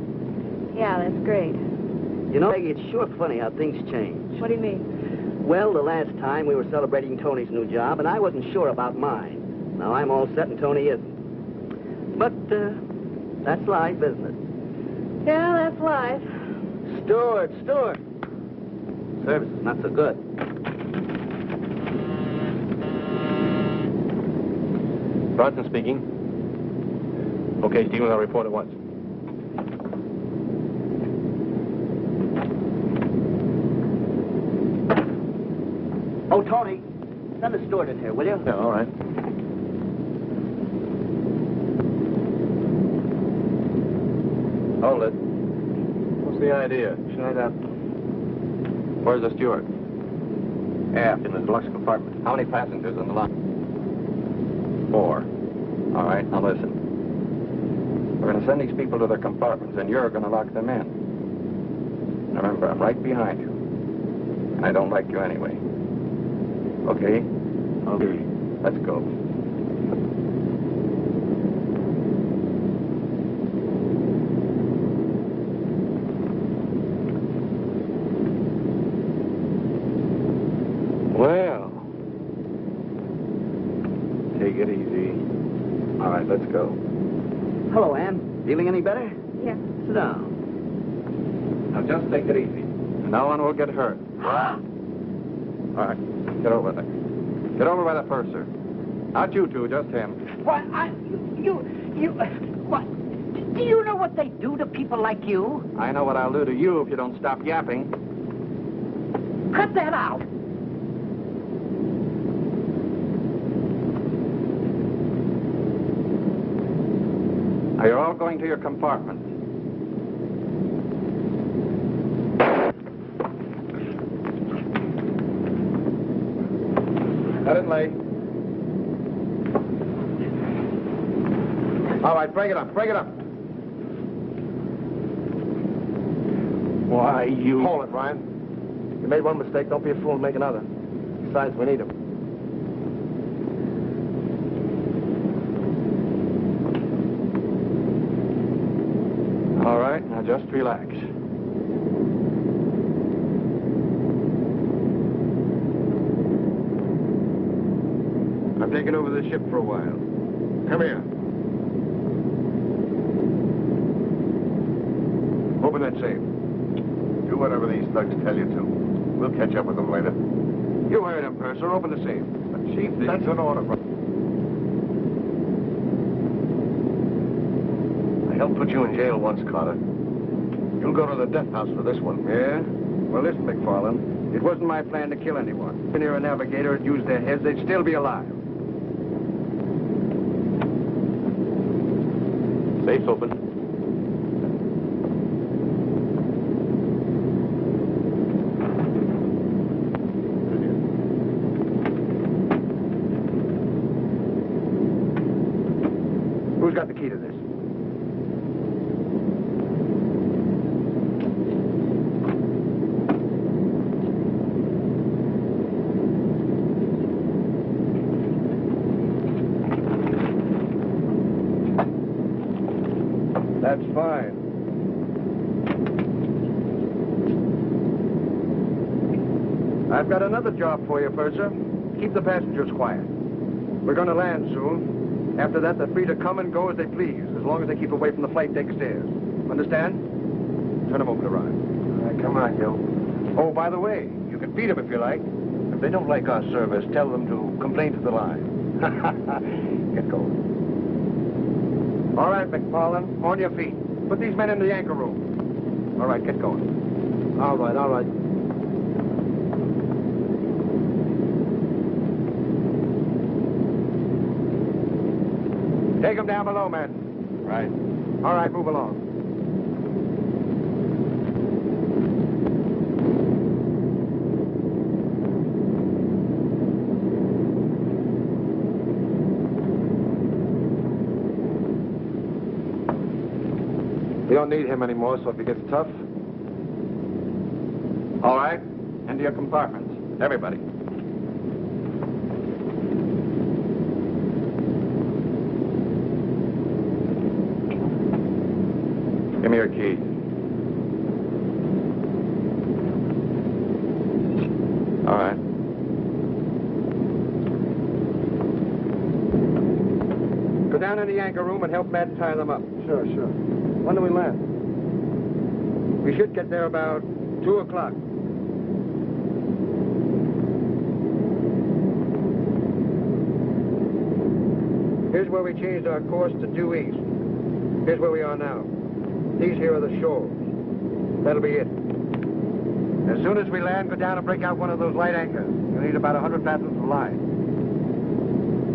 Speaker 2: Yeah, that's great.
Speaker 5: You know, Peggy, it's sure funny how things change.
Speaker 2: What do you mean?
Speaker 5: Well, the last time we were celebrating Tony's new job, and I wasn't sure about mine. Now I'm all set and Tony isn't. But, that's life, isn't it?
Speaker 2: Yeah, that's life.
Speaker 5: Steward. Service is not so good.
Speaker 6: Bronson speaking. Okay, Stevens, I'll report at once.
Speaker 5: Oh, Tony, send the steward in here, will you?
Speaker 6: Yeah, all right.
Speaker 8: Hold it.
Speaker 6: What's the idea?
Speaker 3: Shut up.
Speaker 8: Where's the steward?
Speaker 6: Aft in the deluxe compartment.
Speaker 8: How many passengers in the line?
Speaker 6: 4.
Speaker 8: All right, now listen. We're going to send these people to their compartments, and you're going to lock them in. Remember, I'm right behind you. And I don't like you anyway. Okay?
Speaker 6: Okay.
Speaker 8: Let's go.
Speaker 6: Well, take it easy. All right, let's go.
Speaker 5: Hello, Ann. Feeling any better?
Speaker 2: Yeah.
Speaker 5: Sit down.
Speaker 8: Now just take it easy. No one will get hurt. All right, get over there. Get over by the purser. Not you two, just him.
Speaker 10: What? What? Do you know what they do to people like you?
Speaker 8: I know what I'll do to you if you don't stop yapping.
Speaker 10: Cut that out.
Speaker 8: Now you're all going to your compartment.
Speaker 3: Let it lay. All right, break it up, break it up.
Speaker 6: Why, you...
Speaker 3: Hold it, Ryan. You made one mistake, don't be a fool and make another. Besides, we need him.
Speaker 8: All right, now just relax.
Speaker 3: I'm taking over the ship for a while. Come here. Open that safe. Do whatever these thugs tell you to. We'll catch up with them later. You heard him, Purser. Open the safe. But Chief, that's an order, bro. I helped put you in jail once, Carter. You'll go to the death house for this one.
Speaker 4: Yeah? Well, listen, McFarland. It wasn't my plan to kill anyone. If you're a navigator had used their heads, they'd still be alive.
Speaker 6: Safe's open.
Speaker 4: Who's got the key to this? That's fine. I've got another job for you, Purser. Keep the passengers quiet. We're going to land soon. After that, they're free to come and go as they please, as long as they keep away from the flight deck stairs. Understand? Turn them over to Ryan.
Speaker 3: All right, come on, Gil.
Speaker 4: Oh, by the way, you can beat them if you like. If they don't like our service, tell them to complain to the line. Get going. All right, McFarland, on your feet. Put these men in the anchor room. All right, get going.
Speaker 3: All right, all right.
Speaker 4: Take them down below, men.
Speaker 8: Right.
Speaker 4: All right, move along.
Speaker 3: We don't need him anymore, so if he gets tough...
Speaker 8: All right, into your compartments. Everybody. Give me your key. All right.
Speaker 4: Go down in the anchor room and help Matt tie them up.
Speaker 3: Sure, sure. When do we land?
Speaker 4: We should get there about 2 o'clock. Here's where we changed our course to due east. Here's where we are now. These here are the shoals. That'll be it. As soon as we land, go down and break out one of those light anchors. You'll need about 100 fathoms of line.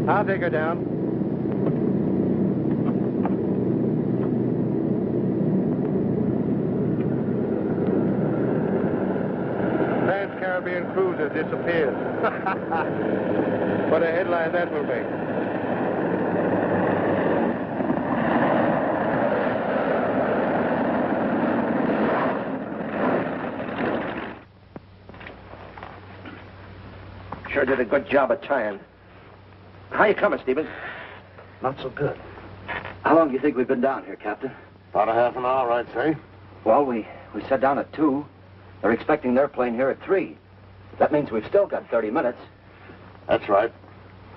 Speaker 4: I'll take her down. disappears. What a headline that will make.
Speaker 5: Sure did a good job of tying. How you coming, Stevens?
Speaker 4: Not so good.
Speaker 5: How long do you think we've been down here, Captain?
Speaker 4: About a half an hour, I'd say.
Speaker 5: Well, we sat down at 2. They're expecting their plane here at 3. That means we've still got 30 minutes.
Speaker 4: That's right.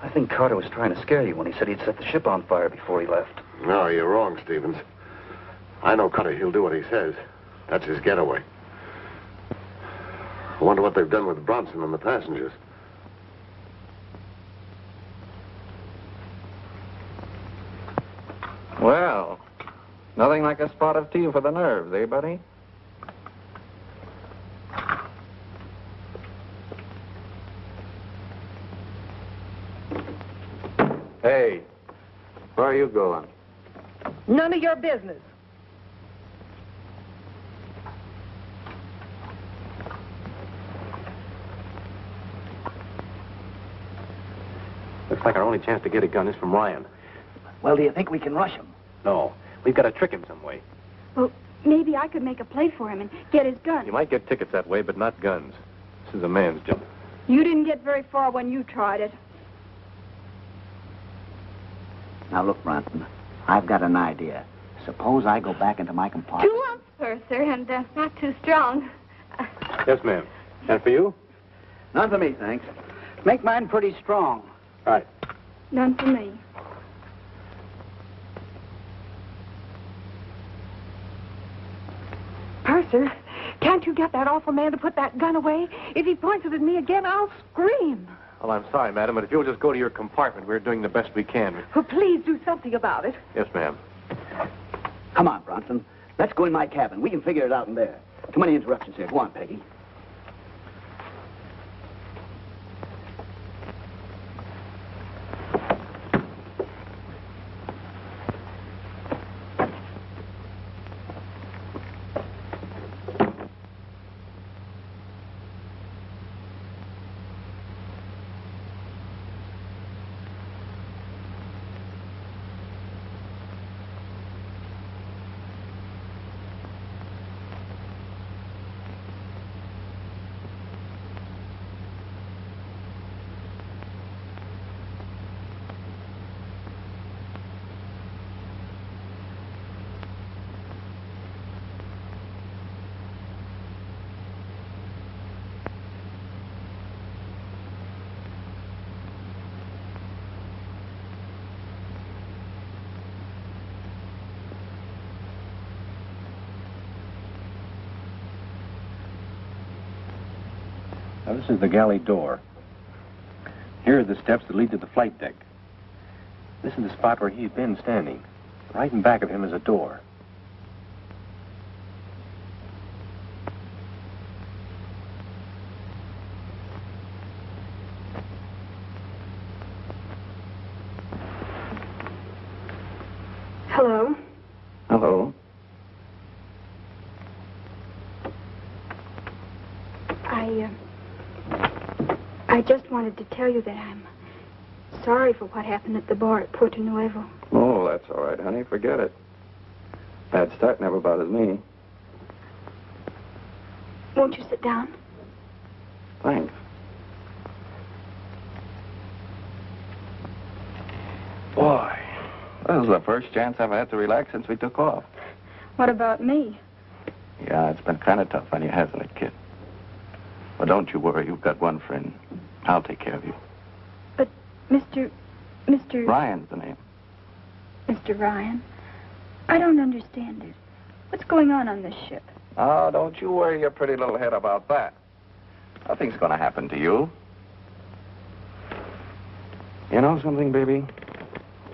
Speaker 5: I think Carter was trying to scare you when he said he'd set the ship on fire before he left.
Speaker 4: No, you're wrong, Stevens. I know Carter. He'll do what he says. That's his getaway. I wonder what they've done with Bronson and the passengers.
Speaker 8: Well, nothing like a spot of tea for the nerves, eh, buddy? Hey, where are you going?
Speaker 12: None of your business.
Speaker 6: Looks like our only chance to get a gun is from Ryan.
Speaker 5: Well, do you think we can rush him?
Speaker 6: No, we've got to trick him some way.
Speaker 7: Well, maybe I could make a play for him and get his gun.
Speaker 6: You might get tickets that way, but not guns. This is a man's job.
Speaker 7: You didn't get very far when you tried it.
Speaker 5: Now, look, Bronson, I've got an idea. Suppose I go back into my compartment.
Speaker 2: 2 lumps, Purser, and not too strong.
Speaker 6: Yes, ma'am. And for you?
Speaker 5: None for me, thanks. Make mine pretty strong.
Speaker 6: Right.
Speaker 7: None for me.
Speaker 12: Purser, can't you get that awful man to put that gun away? If he points it at me again, I'll scream.
Speaker 6: Well, I'm sorry, madam, but if you'll just go to your compartment, we're doing the best we can.
Speaker 12: Well, please do something about it.
Speaker 6: Yes, ma'am.
Speaker 5: Come on, Bronson. Let's go in my cabin. We can figure it out in there. Too many interruptions here. Go on, Peggy.
Speaker 6: Now, this is the galley door. Here are the steps that lead to the flight deck. This is the spot where he's been standing. Right in back of him is a door.
Speaker 7: Hello.
Speaker 8: Hello.
Speaker 7: I just wanted to tell you that I'm sorry for what happened at the bar at Puerto Nuevo.
Speaker 8: Oh, that's all right, honey. Forget it. Bad start never bothers me.
Speaker 7: Won't you sit down?
Speaker 8: Thanks. Boy, this is the first chance I've had to relax since we took off.
Speaker 7: What about me?
Speaker 8: Yeah, it's been kind of tough on you, hasn't it, kid? But don't you worry. You've got one friend. I'll take care of you.
Speaker 7: But Mr.
Speaker 8: Ryan's the name.
Speaker 7: Mr. Ryan, I don't understand it. What's going on this ship?
Speaker 8: Oh, don't you worry your pretty little head about that. Nothing's going to happen to you. You know something, baby?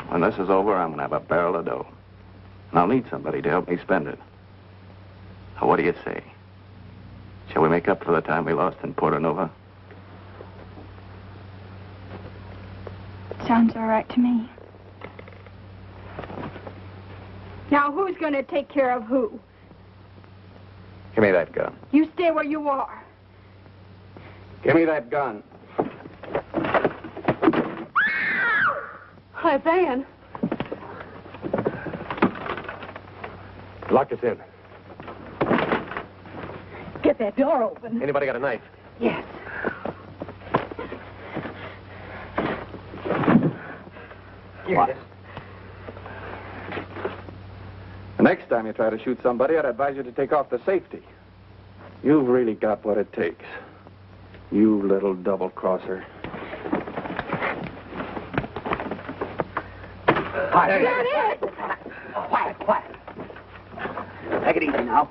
Speaker 8: When this is over, I'm going to have a barrel of dough. And I'll need somebody to help me spend it. Now, what do you say? Shall we make up for the time we lost in Porto Nova?
Speaker 7: Sounds all right to me. Now, who's going to take care of who?
Speaker 8: Give me that gun.
Speaker 7: You stay where you are.
Speaker 8: Give me that gun.
Speaker 12: Hi, Van.
Speaker 6: Lock us in.
Speaker 12: Get that door open.
Speaker 6: Anybody got a knife?
Speaker 12: Yes.
Speaker 8: Here it is. The next time you try to shoot somebody, I'd advise you to take off the safety. You've really got what it takes. You little double-crosser.
Speaker 12: There it is.
Speaker 5: Quiet, quiet. Take it easy now.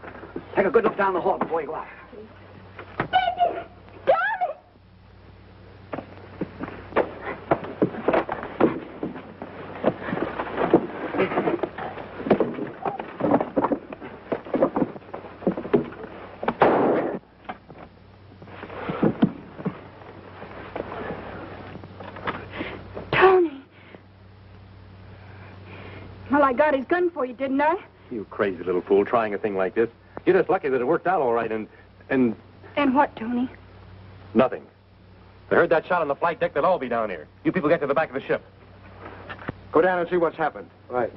Speaker 5: Take a good look down the hall before you go out.
Speaker 7: Well, I got his gun for you, didn't I?
Speaker 6: You crazy little fool, trying a thing like this. You're just lucky that it worked out all right, and...
Speaker 7: And what, Tony?
Speaker 6: Nothing. If I heard that shot on the flight deck, they'll all be down here. You people get to the back of the ship.
Speaker 4: Go down and see what's happened. Right.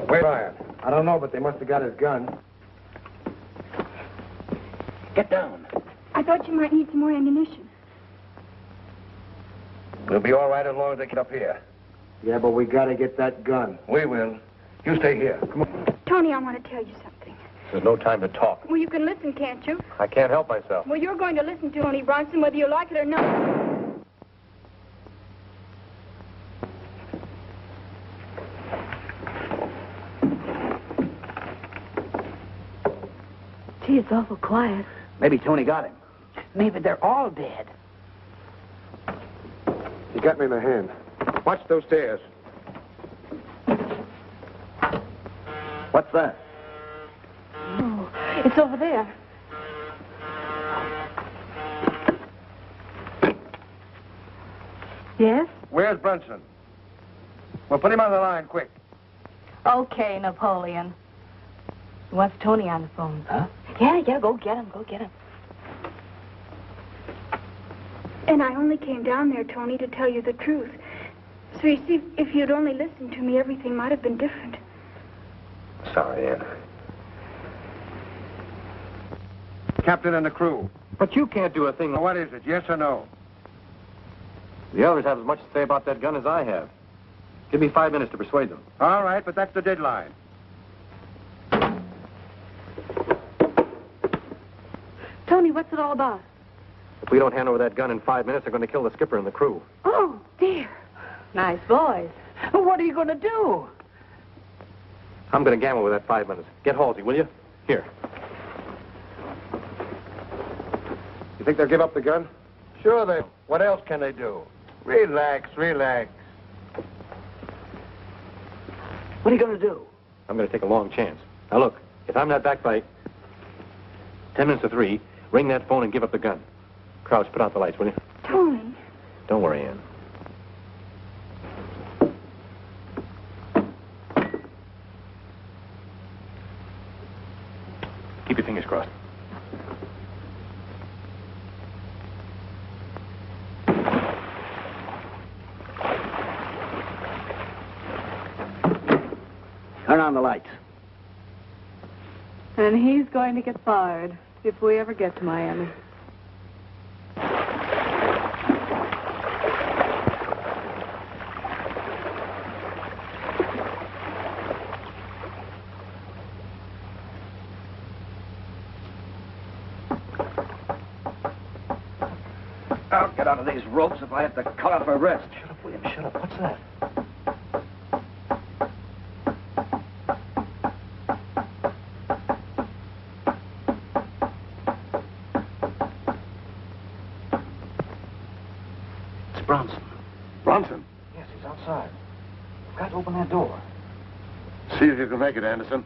Speaker 3: Wait, Ryan. I don't know, but they must have got his gun.
Speaker 5: Get down.
Speaker 7: I thought you might need some more ammunition.
Speaker 3: We'll be all right as long as they get up here. Yeah, but we gotta get that gun. We will. You stay here. Come on.
Speaker 7: Tony, I want to tell you something.
Speaker 6: There's no time to talk.
Speaker 7: Well, you can listen, can't you?
Speaker 6: I can't help myself.
Speaker 7: Well, you're going to listen to Tony Bronson whether you like it or not.
Speaker 12: Gee, it's awful quiet.
Speaker 5: Maybe Tony got him.
Speaker 12: Maybe they're all dead.
Speaker 3: He got me in the hand. Watch those stairs.
Speaker 5: What's that?
Speaker 12: Oh, it's over there. Yes?
Speaker 3: Where's Brunson? Well, put him on the line, quick.
Speaker 12: Okay, Napoleon. Wants Tony on the phone.
Speaker 5: Huh?
Speaker 12: Yeah, go get him,
Speaker 7: And I only came down there, Tony, to tell you the truth. So you see, if you'd only listened to me, everything might have been different.
Speaker 3: Sorry, Ann. Captain and the crew.
Speaker 6: But you can't do a thing...
Speaker 3: What is it, yes or no?
Speaker 6: The others have as much to say about that gun as I have. Give me 5 minutes to persuade them.
Speaker 3: All right, but that's the deadline.
Speaker 12: Tony, what's it all about?
Speaker 6: If we don't hand over that gun in 5 minutes, they're going to kill the skipper and the crew.
Speaker 12: Oh, dear. Nice boys. What are you going to do?
Speaker 6: I'm going to gamble with that 5 minutes. Get Halsey, will you? Here.
Speaker 3: You think they'll give up the gun? Sure they... What else can they do? Relax, relax.
Speaker 5: What are you going to do?
Speaker 6: I'm going to take a long chance. Now, look, if I'm not back by 10 minutes to 3, ring that phone and give up the gun. Crouch, put out the lights, will you?
Speaker 7: Tony.
Speaker 6: Don't worry, Ann. Keep your fingers crossed.
Speaker 5: Turn on the lights.
Speaker 12: And he's going to get fired if we ever get to Miami.
Speaker 5: I'll get out of these ropes if I have to cut off a wrist.
Speaker 6: Shut up, William, shut up. What's that?
Speaker 3: Bronson.
Speaker 8: Yes, he's outside. We've got to open that door.
Speaker 3: See if you can make it, Anderson.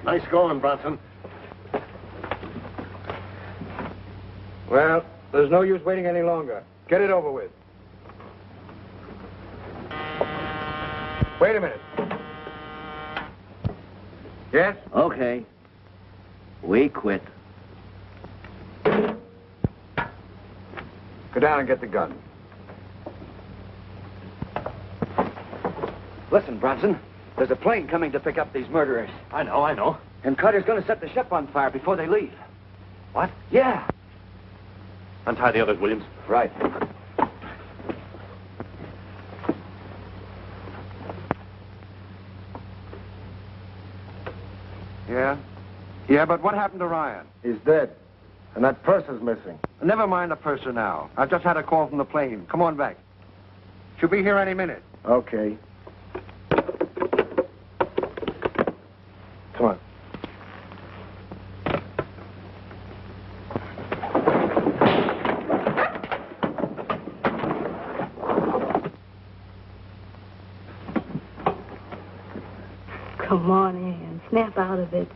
Speaker 3: Nice going, Bronson.
Speaker 8: Well, there's no use waiting any longer. Get it over with. Wait a minute. Yes?
Speaker 5: Okay. We quit.
Speaker 8: Go down and get the gun.
Speaker 9: Listen, Bronson. There's a plane coming to pick up these murderers.
Speaker 11: I know.
Speaker 9: And Carter's going to set the ship on fire before they leave.
Speaker 11: What?
Speaker 9: Yeah.
Speaker 11: Untie the others, Williams.
Speaker 9: Right.
Speaker 3: Yeah? Yeah, but what happened to Ryan?
Speaker 4: He's dead. And that purse is missing.
Speaker 3: Never mind the purser now. I've just had a call from the plane. Come on back. She'll be here any minute.
Speaker 4: Okay. Come on.
Speaker 2: Come on, Ann. Snap out of it.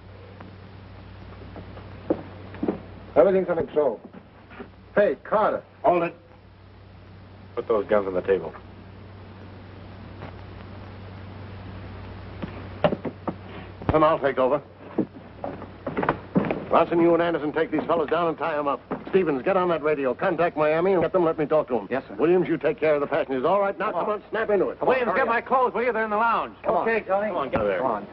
Speaker 4: Everything's under control. Hey, Carter.
Speaker 6: Hold it. Put those guns on the table.
Speaker 3: Then I'll take over. Bronson, you and Anderson take these fellas down and tie them up. Stevens, get on that radio. Contact Miami and get them. Let me talk to them.
Speaker 9: Yes, sir.
Speaker 3: Williams, you take care of the passengers. All right, now come on, snap into it. Come on,
Speaker 11: Williams,
Speaker 3: hurry
Speaker 11: get my
Speaker 3: up.
Speaker 11: clothes, will you? They're in the lounge.
Speaker 9: Okay, Tony.
Speaker 11: Come on, get there.
Speaker 9: Come on.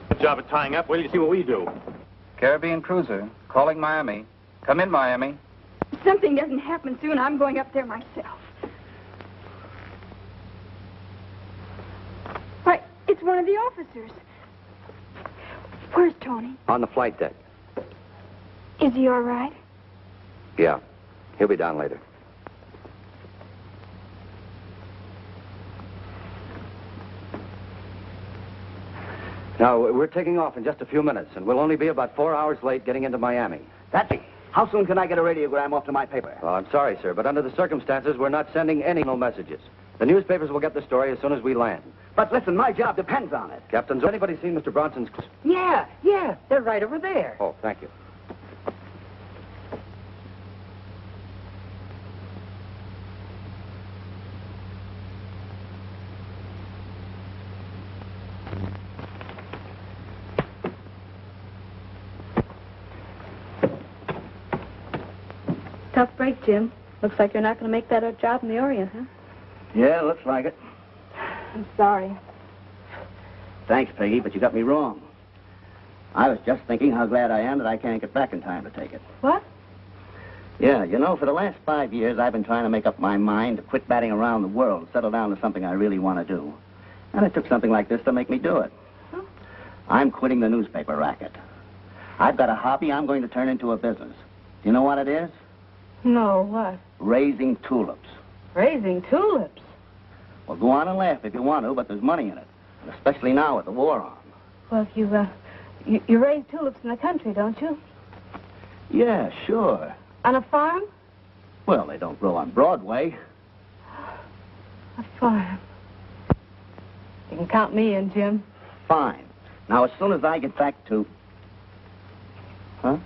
Speaker 11: Good job of tying up. Wait till you see what we do.
Speaker 8: Caribbean cruiser, calling Miami. Come in, Miami.
Speaker 7: If something doesn't happen soon, I'm going up there myself. Why, it's one of the officers. Where's Tony?
Speaker 9: On the flight deck.
Speaker 7: Is he all right?
Speaker 9: Yeah. He'll be down later. Now, we're taking off in just a few minutes, and we'll only be about 4 hours late getting into Miami.
Speaker 5: That's it. How soon can I get a radiogram off to my paper?
Speaker 9: Well, I'm sorry, sir, but under the circumstances, we're not sending any no messages. The newspapers will get the story as soon as we land.
Speaker 5: But listen, my job depends on it.
Speaker 9: Captain, has anybody seen Mr. Bronson's...
Speaker 10: Yeah. They're right over there.
Speaker 9: Oh, thank you.
Speaker 2: Tough break, Jim. Looks like you're not going to make that job in the Orient, huh?
Speaker 5: Yeah, looks like it.
Speaker 2: I'm sorry.
Speaker 5: Thanks, Peggy, but you got me wrong. I was just thinking how glad I am that I can't get back in time to take it.
Speaker 2: What?
Speaker 5: Yeah, you know, for the last 5 years, I've been trying to make up my mind to quit batting around the world and settle down to something I really want to do. And it took something like this to make me do it.
Speaker 2: Huh?
Speaker 5: I'm quitting the newspaper racket. I've got a hobby I'm going to turn into a business. Do you know what it is?
Speaker 2: No, what?
Speaker 5: Raising tulips.
Speaker 2: Raising tulips.
Speaker 5: Well, go on and laugh if you want to, but there's money in it. And especially now with the war on.
Speaker 2: Well, you raise tulips in the country, don't you?
Speaker 5: Yeah, sure.
Speaker 2: On a farm?
Speaker 5: Well, they don't grow on Broadway.
Speaker 2: A farm. You can count me in, Jim.
Speaker 5: Fine. Now, as soon as I get back to... Huh?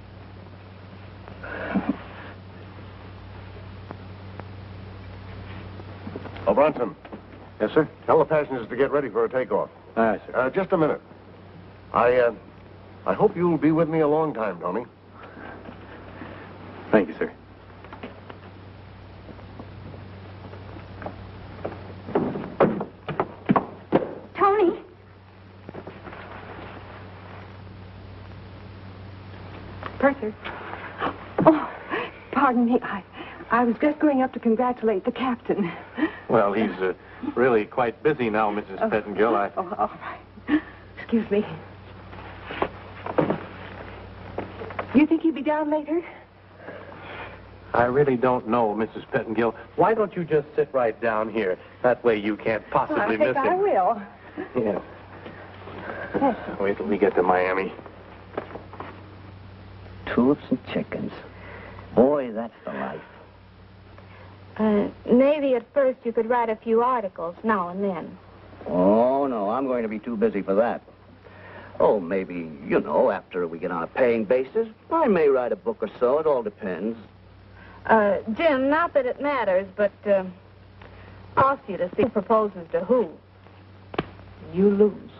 Speaker 3: Oh, Bronson,
Speaker 6: Yes, sir?
Speaker 3: tell the passengers to get ready for a takeoff.
Speaker 6: Aye, sir.
Speaker 3: Just a minute. I hope you'll be with me a long time, Tony.
Speaker 6: Thank you, sir.
Speaker 12: Tony. Purser. Oh, pardon me. I was just going up to congratulate the captain.
Speaker 6: Well, he's really quite busy now, Mrs. Pettingill.
Speaker 12: Oh, all right. Excuse me. You think he'll be down later?
Speaker 6: I really don't know, Mrs. Pettingill. Why don't you just sit right down here? That way you can't possibly miss him.
Speaker 12: I will.
Speaker 6: Yeah. Wait till we get to Miami.
Speaker 5: Tulips and chickens. Boy, that's the life.
Speaker 2: Maybe at first you could write a few articles now and then.
Speaker 5: Oh, no, I'm going to be too busy for that. Oh, maybe, after we get on a paying basis, I may write a book or so. It all depends.
Speaker 2: Jim, not that it matters, but ask you to see who proposes to who.
Speaker 5: You lose.